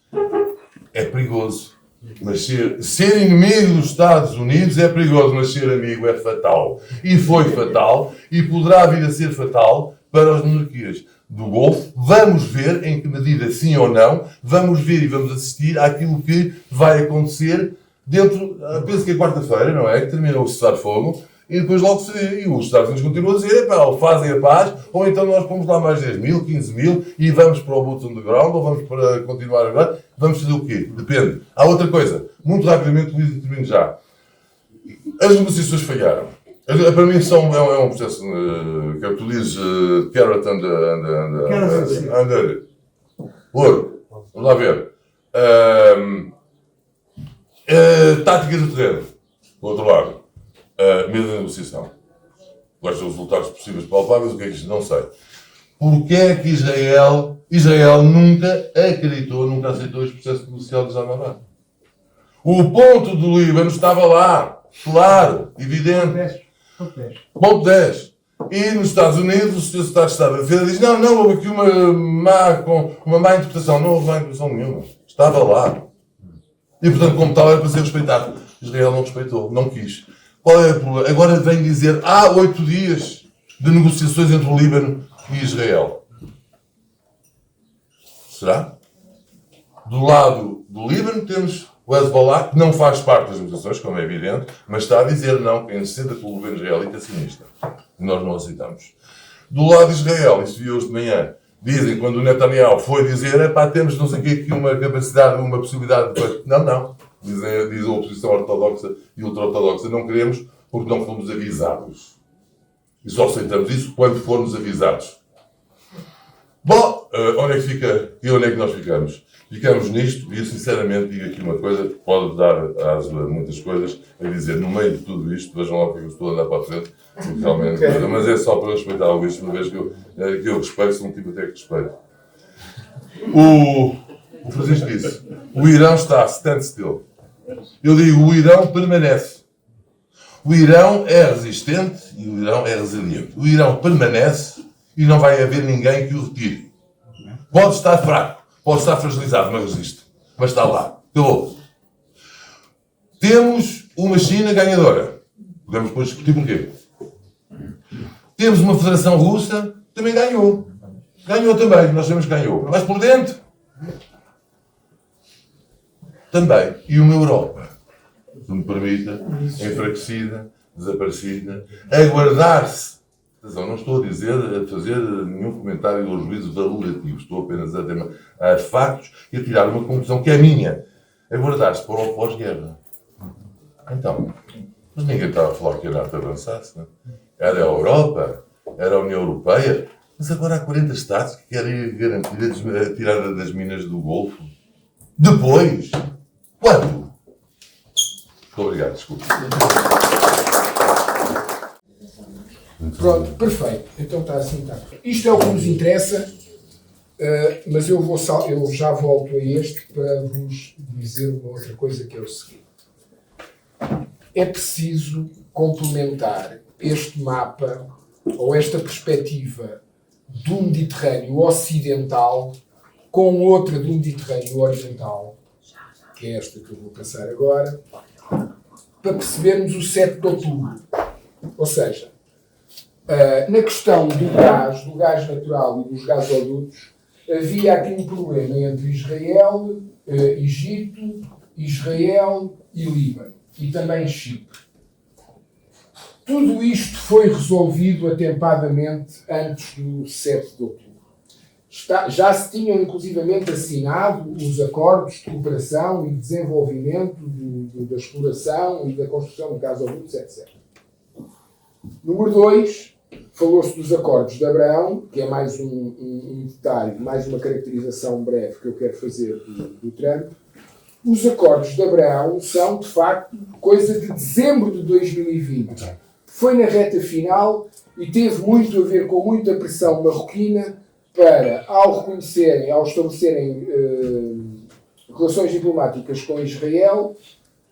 D: é perigoso, mas ser inimigo dos Estados Unidos é perigoso, mas ser amigo é fatal. E foi fatal, e poderá vir a ser fatal para as monarquias do Golfo. Vamos ver em que medida, sim ou não, vamos ver e vamos assistir àquilo que vai acontecer dentro, penso que é quarta-feira, não é? Que termina o cessar-fogo, e depois logo se vê. E os Estados Unidos continuam a dizer, pá, ou fazem a paz, ou então nós pomos lá mais 10 mil, 15 mil, e vamos para o boots on the ground, ou vamos para continuar agora. Vamos fazer o quê? Depende. Há outra coisa, muito rapidamente, Luís, termino já. As negociações falharam. Para mim é um processo, que é o que tu dizes, carrot and ouro. Vamos lá ver. Táticas do terreno, do outro lado. Medo da negociação. Quais são os resultados possíveis palpáveis? O que é que isto? Não sei. Porquê é que Israel nunca acreditou, nunca aceitou este processo negocial de Ramallah? O ponto do Líbano estava lá, claro, evidente. Ponto 10. E nos Estados Unidos, o Sr. Secretário de Estado da Defesa diz, não, houve aqui uma má interpretação. Não houve má interpretação nenhuma. Estava lá. E, portanto, como tal, era para ser respeitado. Israel não respeitou, não quis. Qual é o problema? Agora vem dizer, há 8 dias de negociações entre o Líbano e Israel. Será? Do lado do Líbano temos o Hezbollah, que não faz parte das negociações, como é evidente, mas está a dizer não, quem se senta com o governo israelita é sinistro. E nós não aceitamos. Do lado de Israel, isso vi hoje de manhã, dizem, quando o Netanyahu foi dizer, temos não sei o que aqui uma capacidade, uma possibilidade de... Não. Diz a oposição ortodoxa e ultra-ortodoxa, não queremos porque não fomos avisados. E só aceitamos isso quando formos avisados. Bom, onde é que fica e onde é que nós ficamos? Ficamos nisto, e eu sinceramente digo aqui uma coisa que pode dar aso a muitas coisas, a dizer, no meio de tudo isto, vejam lá o que eu estou a andar para a frente, porque realmente, mas é só para respeitar o Luís, uma vez que eu respeito, sou um tipo até que respeito. O Francisco disse, o Irão está standstill. Eu digo, o Irão permanece. O Irão é resistente e o Irão é resiliente. O Irão permanece e não vai haver ninguém que o retire. Pode estar fraco, pode estar fragilizado, mas resiste. Mas está lá. Acabou. Temos uma China ganhadora. Podemos depois discutir porquê. Temos uma Federação Russa que também ganhou. Ganhou também, nós sabemos que ganhou. Mas por dentro também. E uma Europa, se me permita, enfraquecida, desaparecida, a guardar-se. Atenção, não estou a fazer nenhum comentário ou juízo valorativo. Estou apenas a ter factos e a tirar uma conclusão que é minha. A guardar-se para o pós-guerra. Então, mas ninguém estava a falar que a NATO avançasse, não? Era a Europa, era a União Europeia, mas agora há 40 Estados que querem garantir a tirada das minas do Golfo. Depois, quando? Muito obrigado, desculpe.
E: Pronto, perfeito. Então está assim, está. Isto é o que nos interessa, mas eu já volto a este para vos dizer uma outra coisa que é o seguinte. É preciso complementar este mapa ou esta perspectiva do Mediterrâneo Ocidental com outra do Mediterrâneo Oriental, que é esta que eu vou passar agora, para percebermos o 7 de outubro. Ou seja, na questão do gás natural e dos gasodutos, havia aqui um problema entre Israel, Egito, Israel e Líbano, e também Chipre. Tudo isto foi resolvido atempadamente antes do 7 de outubro. já se tinham inclusivamente assinado os acordos de cooperação e de desenvolvimento da exploração e da construção de gasodutos, etc. Número 2, falou-se dos acordos de Abraão, que é mais um detalhe, mais uma caracterização breve que eu quero fazer do Trump. Os acordos de Abraão são, de facto, coisa de dezembro de 2020. Foi na reta final e teve muito a ver com muita pressão marroquina para, ao estabelecerem relações diplomáticas com Israel,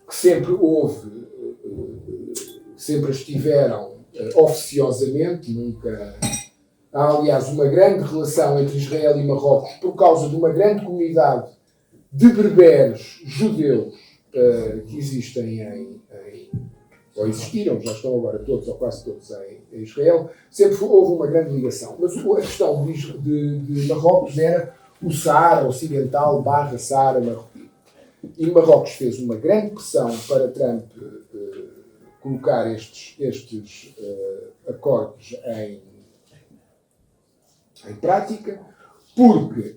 E: que sempre sempre as tiveram oficiosamente, nunca... Há, aliás, uma grande relação entre Israel e Marrocos por causa de uma grande comunidade de berberes judeus que existem ou existiram, já estão agora todos ou quase todos em Israel. Sempre houve uma grande ligação. Mas a questão de Marrocos era o Saara Ocidental / Saara Marroquino. E Marrocos fez uma grande pressão para Trump colocar estes acordos em prática, porque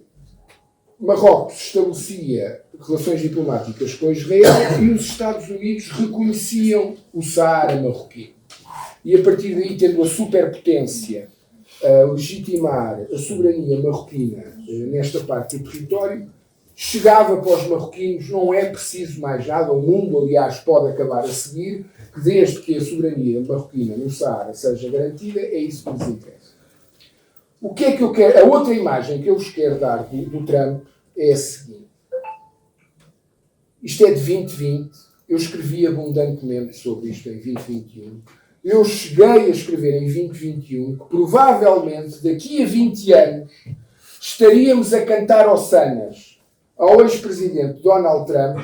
E: Marrocos estabelecia relações diplomáticas com Israel e os Estados Unidos reconheciam o Saara marroquino. E a partir daí, tendo a superpotência a legitimar a soberania marroquina nesta parte do território, chegava para os marroquinos, não é preciso mais nada, o mundo, aliás, pode acabar a seguir, que desde que a soberania marroquina no Saara seja garantida, é isso que nos interessa. O que é que eu quero? A outra imagem que eu vos quero dar do Trump é a seguinte. Isto é de 2020. Eu escrevi abundantemente sobre isto em 2021. Eu cheguei a escrever em 2021 que provavelmente daqui a 20 anos estaríamos a cantar hossanas ao ex-presidente Donald Trump,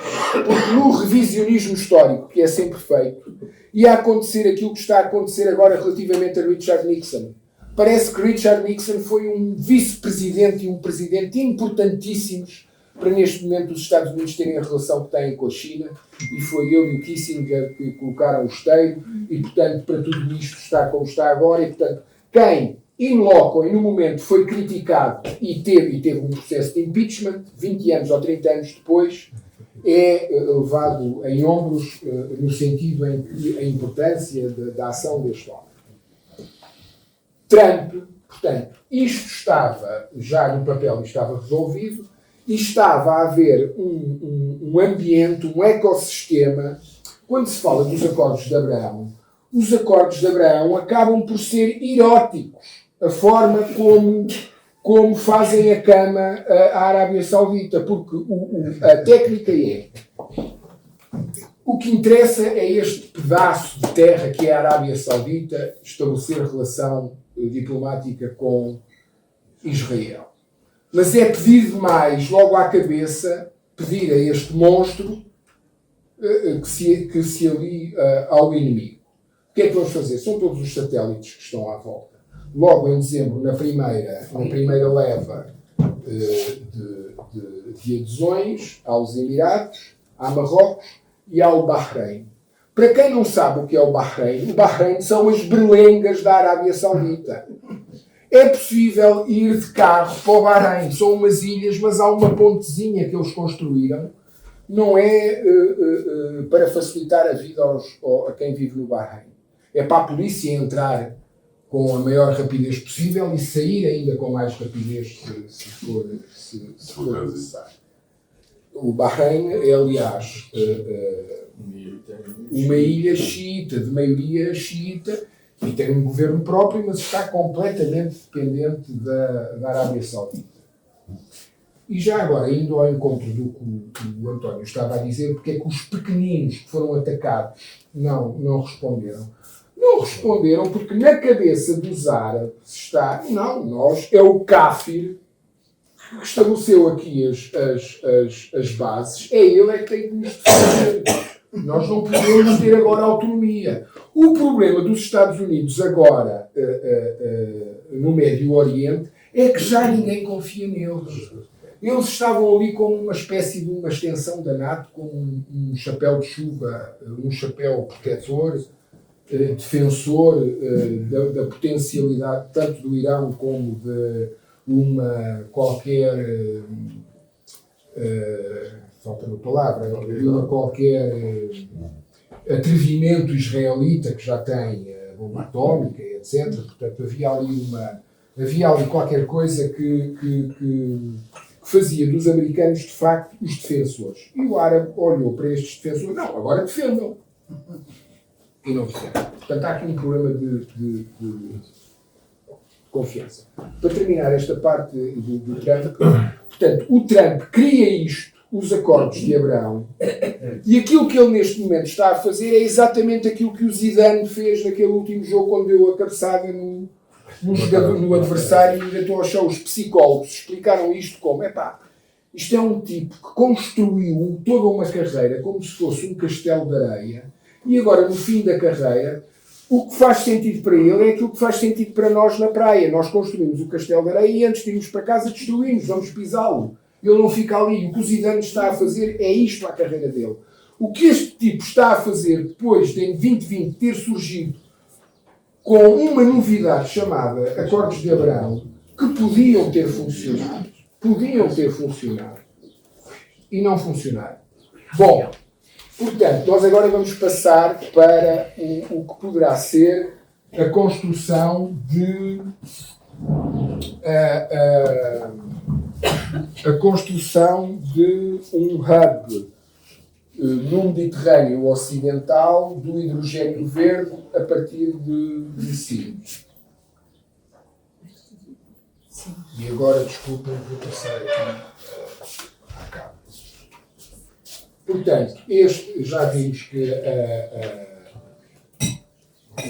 E: porque no revisionismo histórico, que é sempre feito, ia acontecer aquilo que está a acontecer agora relativamente a Richard Nixon. Parece que Richard Nixon foi um vice-presidente e um presidente importantíssimos para neste momento os Estados Unidos terem a relação que têm com a China, e foi ele e o Kissinger que colocaram o esteiro, e portanto para tudo isto está como está agora, e portanto quem in loco e no momento foi criticado e teve um processo de impeachment, 20 anos ou 30 anos depois, é levado em ombros no sentido em que a importância da ação deste homem. Trump, portanto, isto estava já no papel, estava resolvido, e estava a haver um ambiente, um ecossistema. Quando se fala dos acordos de Abraão, os acordos de Abraão acabam por ser eróticos. A forma como fazem a cama a Arábia Saudita, porque a técnica é... O que interessa é este pedaço de terra que é a Arábia Saudita estabelecer relação diplomática com Israel. Mas é pedir demais, logo à cabeça, pedir a este monstro que se alie ao inimigo. O que é que vamos fazer? São todos os satélites que estão à volta. Logo em dezembro, na primeira leva de adesões aos Emirados, a Marrocos e ao Bahrein. Para quem não sabe o que é o Bahrein são as berlengas da Arábia Saudita. É possível ir de carro para o Bahrein. São umas ilhas, mas há uma pontezinha que eles construíram. Não é para facilitar a vida a quem vive no Bahrein. É para a polícia entrar com a maior rapidez possível e sair ainda com mais rapidez se for necessário. O Bahrein é, aliás, uma ilha xiita, de maioria xiita, e tem um governo próprio, mas está completamente dependente da Arábia Saudita. E já agora, indo ao encontro do que o António estava a dizer, porque é que os pequeninos que foram atacados não responderam. Não responderam porque na cabeça dos árabes está, é o Kafir que estabeleceu aqui as bases, é ele que tem que nos defender. Nós não podemos ter agora autonomia. O problema dos Estados Unidos agora, no Médio Oriente, é que já ninguém confia neles. Eles estavam ali como uma espécie de uma extensão da NATO, com um chapéu de chuva, um chapéu protetor, defensor da potencialidade tanto do Irão como uma qualquer, falta-me a palavra, uma qualquer atrevimento israelita que já tem bomba atómica, etc. Portanto, havia ali qualquer coisa que fazia dos americanos, de facto, os defensores. E o árabe olhou para estes defensores, não, agora defendam. E não fizeram. Portanto, há aqui um problema de confiança. Para terminar esta parte do Trump, portanto, o Trump cria isto, os acordos de Abraão, e aquilo que ele neste momento está a fazer é exatamente aquilo que o Zidane fez naquele último jogo, quando deu a cabeçada no adversário, e então achou os psicólogos explicaram isto como, isto é um tipo que construiu toda uma carreira como se fosse um castelo de areia, e agora no fim da carreira o que faz sentido para ele é aquilo que faz sentido para nós na praia. Nós construímos o castelo de areia e antes de irmos para casa destruímos, vamos pisá-lo. Ele não fica ali. O que o Zidane está a fazer é isto à carreira dele. O que este tipo está a fazer depois de em 2020 ter surgido com uma novidade chamada Acordos de Abraão, que podiam ter funcionado e não funcionaram. Bom, portanto, nós agora vamos passar para o que poderá ser a construção de um hub no Mediterrâneo Ocidental do hidrogênio verde a partir de Sines. E agora, desculpem, vou passar aqui à capa. Portanto, já vimos que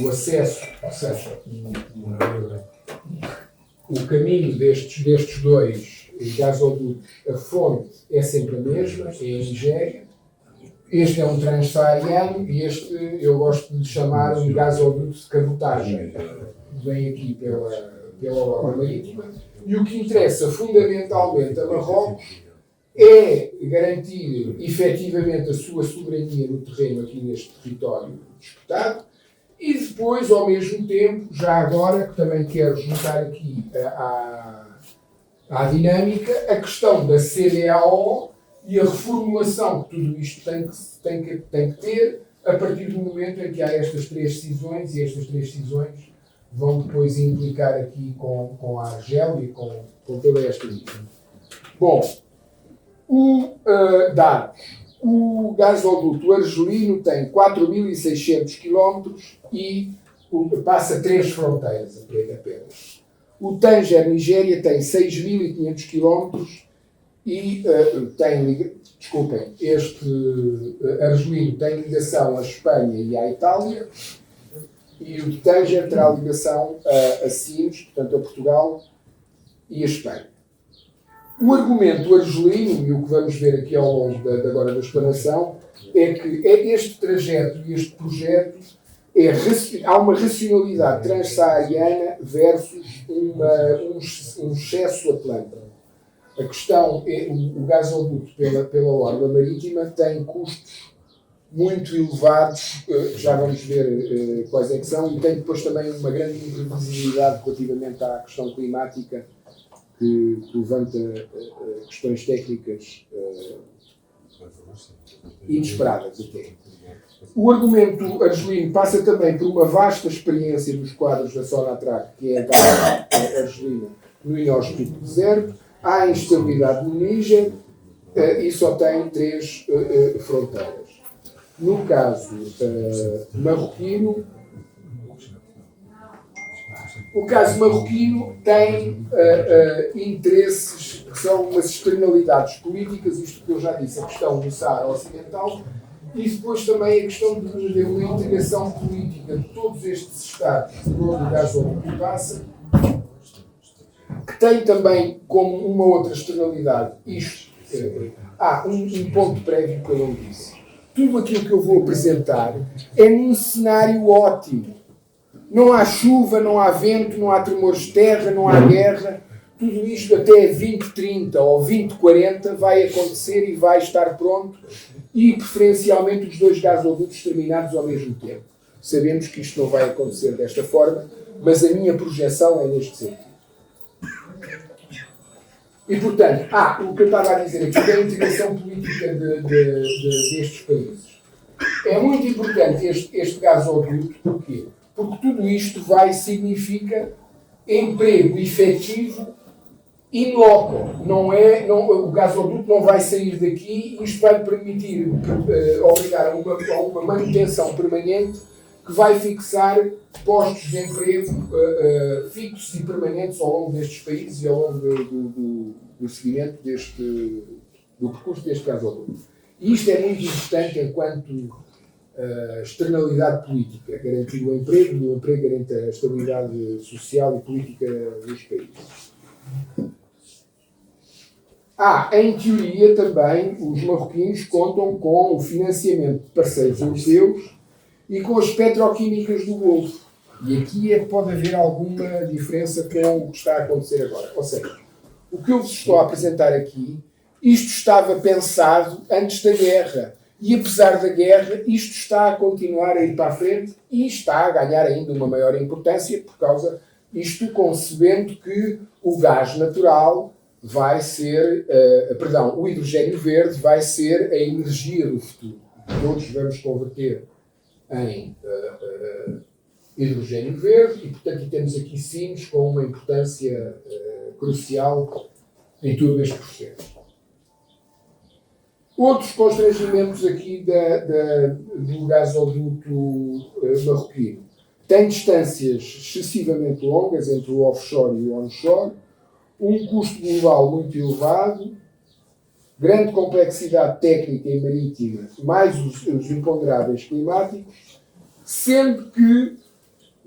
E: o acesso, ou seja, o caminho destes dois gasodutos, a fonte é sempre a mesma, é a Nigéria. Este é um transsaariano e este eu gosto de chamar um gasoduto de cabotagem. Vem aqui pela orla marítima. E o que interessa fundamentalmente a Marrocos é garantir efetivamente a sua soberania no terreno aqui neste território disputado e depois, ao mesmo tempo, já agora, que também quero juntar aqui à dinâmica, a questão da CDAO e a reformulação que tudo isto tem que ter a partir do momento em que há estas três decisões, e estas três decisões vão depois implicar aqui com a Argélia e com toda esta linha. Bom, dados. O gasoduto argelino tem 4.600 km e passa 3 fronteiras apenas. O Tanger, Nigéria, tem 6.500 km e este argelino tem ligação à Espanha e à Itália, e o de Tanger terá ligação a Sines, portanto a Portugal e a Espanha. O argumento argelino, e o que vamos ver aqui ao longo agora da explanação, é que este trajeto e este projeto há uma racionalidade transsaariana versus um excesso atlântico. A questão é o gasoduto pela orla marítima tem custos muito elevados, já vamos ver quais é que são, e tem depois também uma grande imprevisibilidade relativamente à questão climática, que levanta questões técnicas inesperadas até. O argumento argelino passa também por uma vasta experiência dos quadros da Sonatrach, que é a gás argelina no inóspito deserto. Há instabilidade no Níger e só tem 3 fronteiras. No caso marroquino, o caso marroquino tem interesses que são umas externalidades políticas, isto que eu já disse, a questão do Saara Ocidental, e depois também a questão de uma integração política de todos estes Estados por onde o gasoduto passa, que tem também como uma outra externalidade isto. Um ponto prévio que eu não disse. Tudo aquilo que eu vou apresentar é num cenário ótimo. Não há chuva, não há vento, não há tremores de terra, não há guerra. Tudo isto até 2030 ou 2040 vai acontecer e vai estar pronto, e preferencialmente os 2 gasodutos terminados ao mesmo tempo. Sabemos que isto não vai acontecer desta forma, mas a minha projeção é neste sentido. E, portanto, o que eu estava a dizer aqui da integração política destes países. É muito importante este gasoduto, porquê? Porque tudo isto significa emprego efetivo in loco. O gasoduto não vai sair daqui e isto vai permitir, obrigar a uma manutenção permanente que vai fixar postos de emprego fixos e permanentes ao longo destes países e ao longo do seguimento do percurso deste gasoduto. E isto é muito importante enquanto externalidade política, garantir o emprego, e o emprego garante a estabilidade social e política dos países. Em teoria também, os marroquinos contam com o financiamento de parceiros europeus e com as petroquímicas do Golfo. E aqui é que pode haver alguma diferença com o que está a acontecer agora. Ou seja, o que eu vos estou a apresentar aqui, isto estava pensado antes da guerra. E apesar da guerra, isto está a continuar a ir para a frente e está a ganhar ainda uma maior importância por causa, isto concebendo que o gás natural vai ser, o hidrogênio verde vai ser a energia do futuro. Todos vamos converter em hidrogênio verde e, portanto, temos aqui Sines com uma importância crucial em todo este processo. Outros constrangimentos aqui do gasoduto marroquino. Tem distâncias excessivamente longas entre o offshore e o onshore, um custo global muito elevado, grande complexidade técnica e marítima, mais os imponderáveis climáticos, sendo que,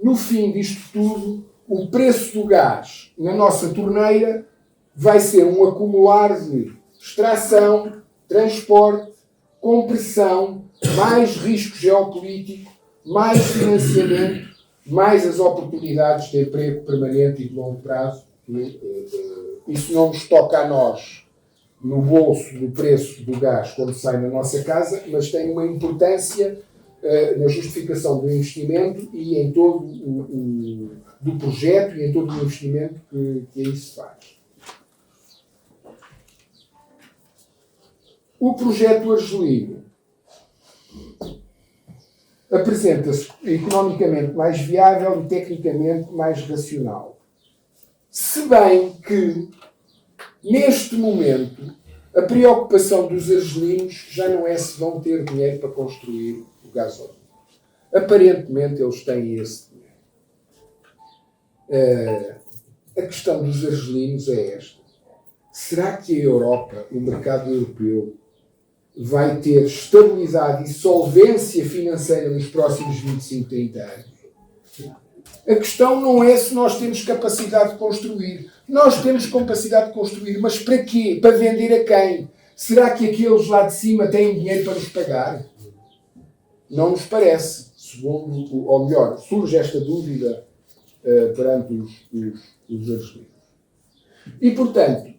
E: no fim disto tudo, o preço do gás na nossa torneira vai ser um acumular de extração, transporte, compressão, mais risco geopolítico, mais financiamento, mais as oportunidades de emprego permanente e de longo prazo. Isso não nos toca a nós no bolso do preço do gás quando sai na nossa casa, mas tem uma importância na justificação do investimento e em todo do projeto e em todo o investimento que aí se faz. O projeto argelino apresenta-se economicamente mais viável e tecnicamente mais racional. Se bem que, neste momento, a preocupação dos argelinos já não é se vão ter dinheiro para construir o gasoduto. Aparentemente, eles têm esse dinheiro. A questão dos argelinos é esta. Será que a Europa, o mercado europeu, vai ter estabilidade e solvência financeira nos próximos 25, 30 anos? A questão não é se nós temos capacidade de construir. Nós temos capacidade de construir, mas para quê? Para vender a quem? Será que aqueles lá de cima têm dinheiro para nos pagar? Não nos parece. Segundo, ou melhor, surge esta dúvida perante os argelinos. E, portanto,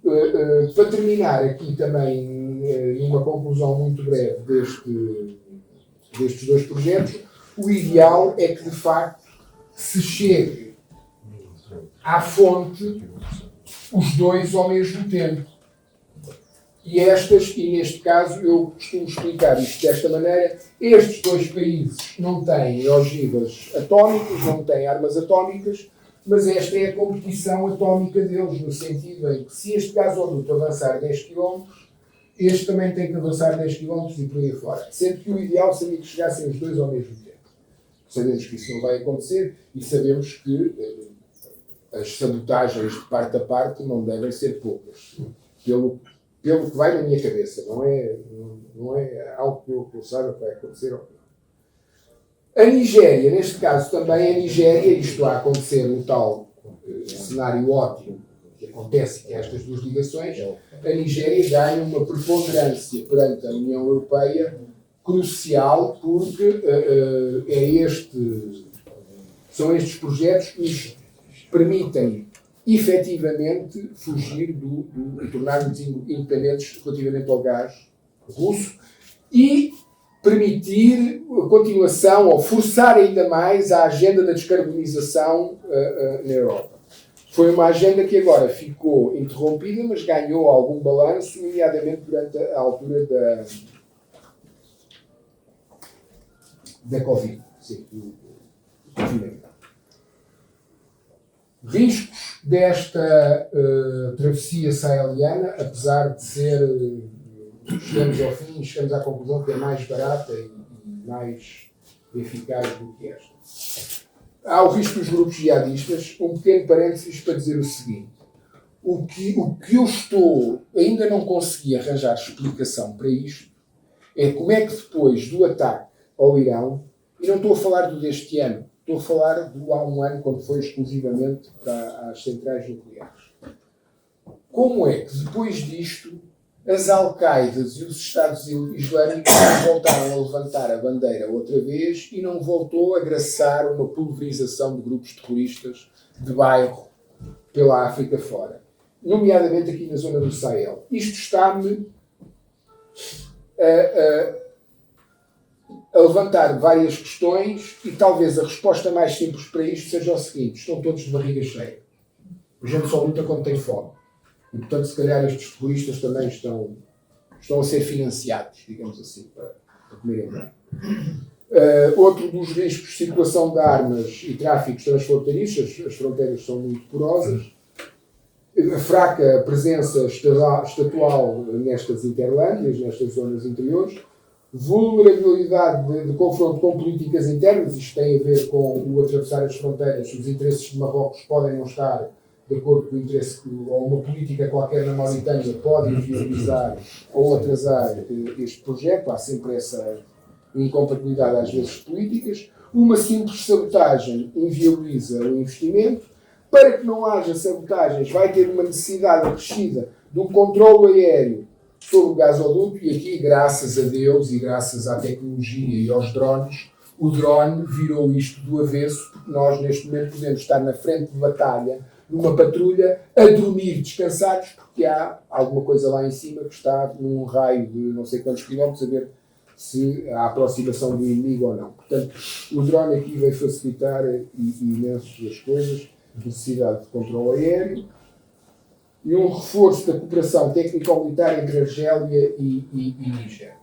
E: para terminar aqui também numa conclusão muito breve destes dois projetos, o ideal é que, de facto, se chegue à fonte os dois ao mesmo tempo. E neste caso, eu costumo explicar isto desta maneira, estes dois países não têm ogivas atómicas, não têm armas atómicas, mas esta é a competição atómica deles, no sentido em que se este gasoduto avançar 10 km, este também tem que avançar 10 km e por aí fora. Sendo que o ideal seria que chegassem os dois ao mesmo tempo. Sabemos que isso não vai acontecer e sabemos que as sabotagens de parte a parte não devem ser poucas. Pelo que vai na minha cabeça. Não é algo que eu saiba que vai acontecer ou não. A Nigéria, neste caso também a Nigéria, isto a acontecer no tal cenário ótimo que acontece que estas duas ligações, a Nigéria ganha uma preponderância perante a União Europeia crucial, porque são estes projetos que nos permitem efetivamente fugir e tornar-nos independentes relativamente ao gás russo e permitir a continuação ou forçar ainda mais a agenda da descarbonização na Europa. Foi uma agenda que agora ficou interrompida, mas ganhou algum balanço, nomeadamente durante a altura da Covid. Sim, do confinamento. Riscos desta travessia saheliana, apesar de ser, chegamos ao fim, chegamos à conclusão que é mais barata e mais eficaz do que esta. Há o risco dos grupos jihadistas. Um pequeno parênteses para dizer o seguinte. O que eu ainda não consegui arranjar explicação para isto é como é que depois do ataque ao Irão, e não estou a falar do deste ano, estou a falar do há um ano, quando foi exclusivamente para as centrais nucleares. Como é que depois disto as Al-Qaedas e os Estados Islâmicos voltaram a levantar a bandeira outra vez e não voltou a graçar uma pulverização de grupos terroristas de bairro pela África fora, nomeadamente aqui na zona do Sahel? Isto está-me a levantar várias questões e talvez a resposta mais simples para isto seja o seguinte: estão todos de barriga cheia. A gente só luta quando tem fome. E, portanto, se calhar estes terroristas também estão a ser financiados, digamos assim, para comerem bem. Outro dos riscos de circulação de armas e tráficos transfronteiriços, as fronteiras são muito porosas. A fraca presença estatual nestas interlândias, nestas zonas interiores. Vulnerabilidade de confronto com políticas internas. Isto tem a ver com o atravessar as fronteiras. Os interesses de Marrocos podem não estar de acordo com o interesse, ou uma política qualquer na Mauritânia pode inviabilizar ou atrasar este projeto. Há sempre essa incompatibilidade, às vezes, políticas. Uma simples sabotagem inviabiliza o investimento. Para que não haja sabotagens, vai ter uma necessidade acrescida de um controle aéreo sobre o gasoduto, e aqui, graças a Deus e graças à tecnologia e aos drones, o drone virou isto do avesso, porque nós, neste momento, podemos estar na frente de batalha, numa patrulha, a dormir descansados, porque há alguma coisa lá em cima que está num raio de não sei quantos quilómetros a ver se há aproximação do inimigo ou não. Portanto, o drone aqui veio facilitar imenso as coisas, necessidade de controle aéreo e um reforço da cooperação técnico-militar entre Argélia e Níger.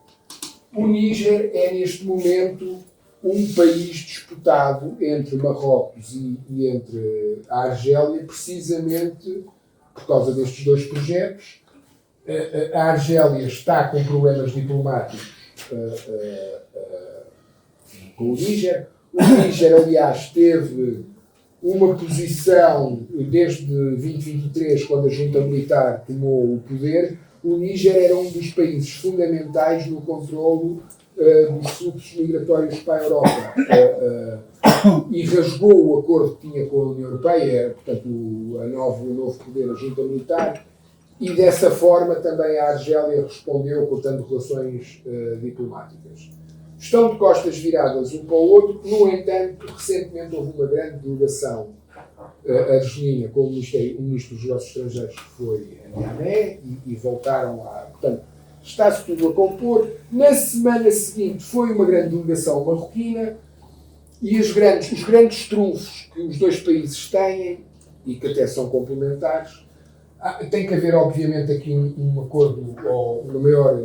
E: O Níger é, neste momento, um país disputado entre Marrocos e entre a Argélia, precisamente por causa destes dois projetos. A Argélia está com problemas diplomáticos com o Níger. O Níger, aliás, teve uma posição desde 2023, quando a junta militar tomou o poder. O Níger era um dos países fundamentais no controlo dos fluxos migratórios para a Europa e rasgou o acordo que tinha com a União Europeia, portanto o novo poder, a junta militar, e dessa forma também a Argélia respondeu cortando relações diplomáticas. Estão de costas viradas um para o outro. No entanto, recentemente houve uma grande delegação argelina com o Ministro dos Negócios Estrangeiros, que foi a Niamey, e voltaram lá. Portanto, está-se tudo a compor. Na semana seguinte foi uma grande delegação marroquina, e os grandes trunfos que os dois países têm, e que até são complementares, tem que haver, obviamente, aqui um acordo, ou um maior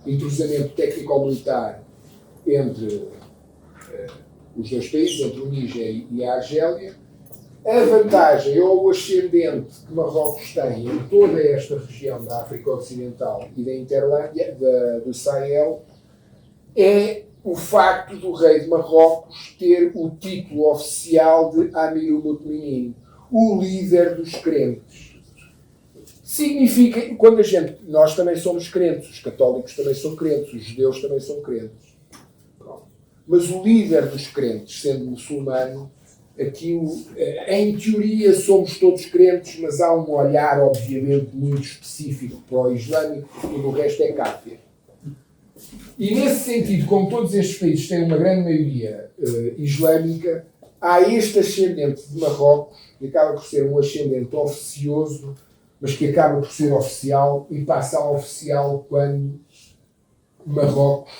E: entrosamento técnico-militar entre os dois países, entre o Níger e a Argélia. A vantagem ou o ascendente que Marrocos tem em toda esta região da África Ocidental e da Interlândia, do Sahel, é o facto do rei de Marrocos ter o título oficial de Amir al-Mu'minin, o líder dos crentes. Significa, nós também somos crentes, os católicos também são crentes, os judeus também são crentes. Mas o líder dos crentes, sendo muçulmano, aquilo, em teoria somos todos crentes, mas há um olhar, obviamente, muito específico para o islâmico, e o resto é cáfir. E nesse sentido, como todos estes países têm uma grande maioria islâmica, há este ascendente de Marrocos, que acaba por ser um ascendente oficioso, mas que acaba por ser oficial e passa a oficial quando Marrocos,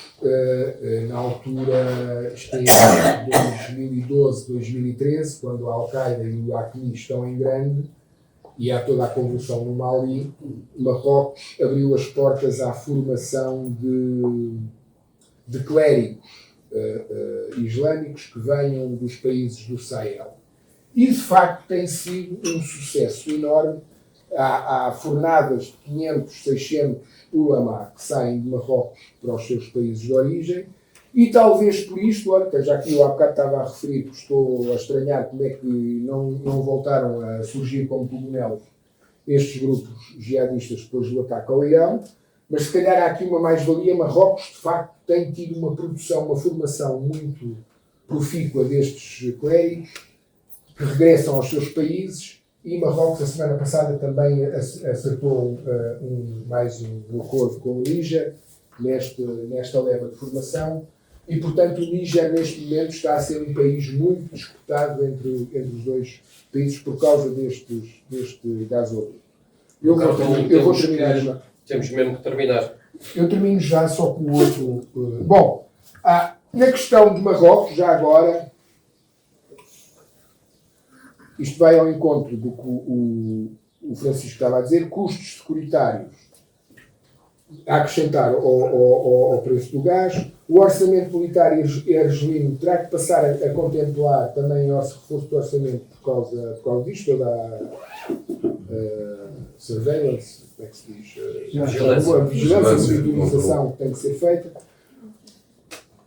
E: na altura, isto é 2012, 2013, quando a Al-Qaeda e o Acmi estão em grande e há toda a convulsão no Mali, Marrocos abriu as portas à formação de clérigos islâmicos que venham dos países do Sahel. E, de facto, tem sido um sucesso enorme. Há fornadas de 500, 600 ulama que saem de Marrocos para os seus países de origem e talvez por isto, olha, já que eu há bocado estava a referir que estou a estranhar como é que não voltaram a surgir como cogumelos estes grupos jihadistas depois do ataque ao Leão, mas se calhar há aqui uma mais-valia. Marrocos, de facto, tem tido uma produção, uma formação muito profícua destes clérigos que regressam aos seus países. E Marrocos, a semana passada, também acertou mais um acordo com o Níger nesta leva de formação. E, portanto, o Níger, neste momento, está a ser um país muito disputado entre os dois países por causa deste gasoduto. Eu vou terminar já.
A: Temos mesmo que terminar.
E: Eu termino já só com o outro. Bom, na questão de Marrocos, já agora, isto vai ao encontro do que o Francisco estava a dizer, custos securitários a acrescentar ao preço do gás. O orçamento militar e argelino terá que passar a contemplar também o reforço do orçamento por causa disto, toda a surveillance, como é que se diz? A vigilância e monitorização que tem que ser feita.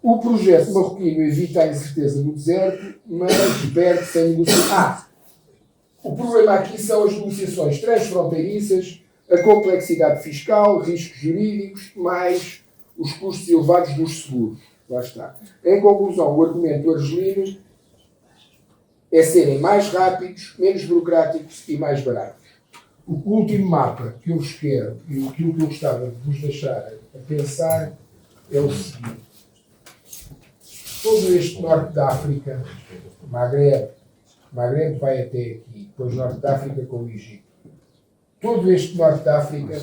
E: O projeto marroquino evita a incerteza do deserto, mas perde sem negociação. O problema aqui são as negociações transfronteiriças, a complexidade fiscal, riscos jurídicos, mais os custos elevados dos seguros. Lá está. Em conclusão, o argumento argelino é serem mais rápidos, menos burocráticos e mais baratos. O último mapa que eu vos quero e aquilo que eu gostava de vos deixar a pensar é o seguinte. Todo este norte da África, Magreb vai até aqui, depois norte da África com o Egito. Todo este norte da África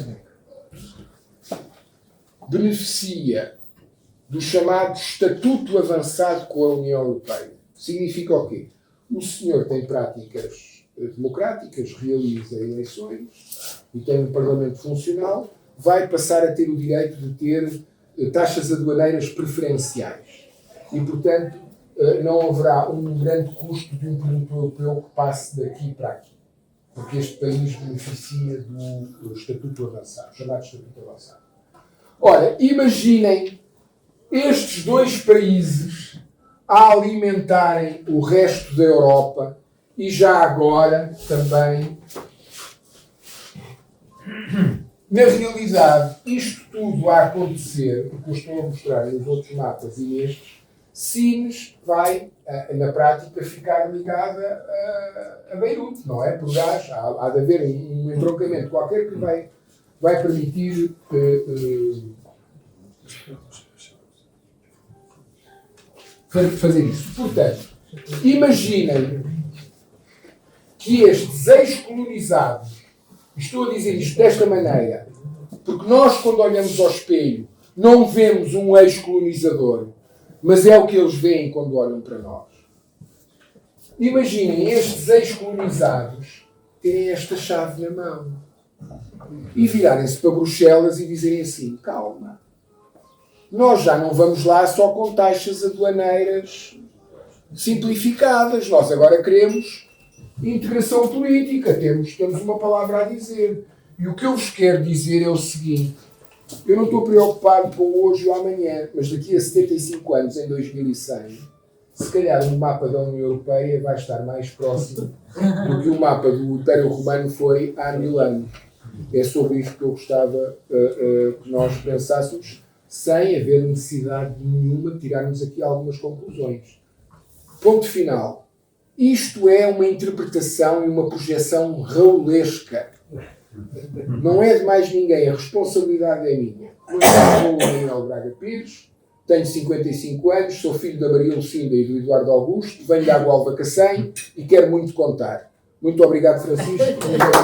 E: beneficia do chamado Estatuto Avançado com a União Europeia. Significa o quê? O senhor tem práticas democráticas, realiza eleições e tem um parlamento funcional, vai passar a ter o direito de ter taxas aduaneiras preferenciais. E, portanto, não haverá um grande custo de um produto europeu que passe daqui para aqui. Porque este país beneficia do Estatuto Avançado, chamado Estatuto Avançado. Ora, imaginem estes dois países a alimentarem o resto da Europa e já agora também, na realidade, isto tudo a acontecer, o que eu estou a mostrar nos outros mapas e nestes, Sines vai, na prática, ficar ligada a Beirute, não é? Por gás, há de haver um entroncamento qualquer que vai permitir fazer isso. Portanto, imaginem que estes ex-colonizados, estou a dizer isto desta maneira, porque nós, quando olhamos ao espelho, não vemos um ex-colonizador, mas é o que eles veem quando olham para nós. Imaginem estes ex-colonizados terem esta chave na mão e virarem-se para Bruxelas e dizerem assim, calma, nós já não vamos lá só com taxas aduaneiras simplificadas, nós agora queremos integração política, temos uma palavra a dizer. E o que eu vos quero dizer é o seguinte, eu não estou preocupado com hoje ou amanhã, mas daqui a 75 anos, em 2100, se calhar o mapa da União Europeia vai estar mais próximo do que o mapa do Império Romano foi há 1000 anos. É sobre isto que eu gostava que nós pensássemos, sem haver necessidade nenhuma de tirarmos aqui algumas conclusões. Ponto final. Isto é uma interpretação e uma projeção raulesca. Não é de mais ninguém, a responsabilidade é minha. Eu sou o Manuel Braga Pires, tenho 55 anos, sou filho da Maria Lucinda e do Eduardo Augusto, venho de Água Alva Cacém e quero muito contar. Muito obrigado, Francisco. Muito obrigado.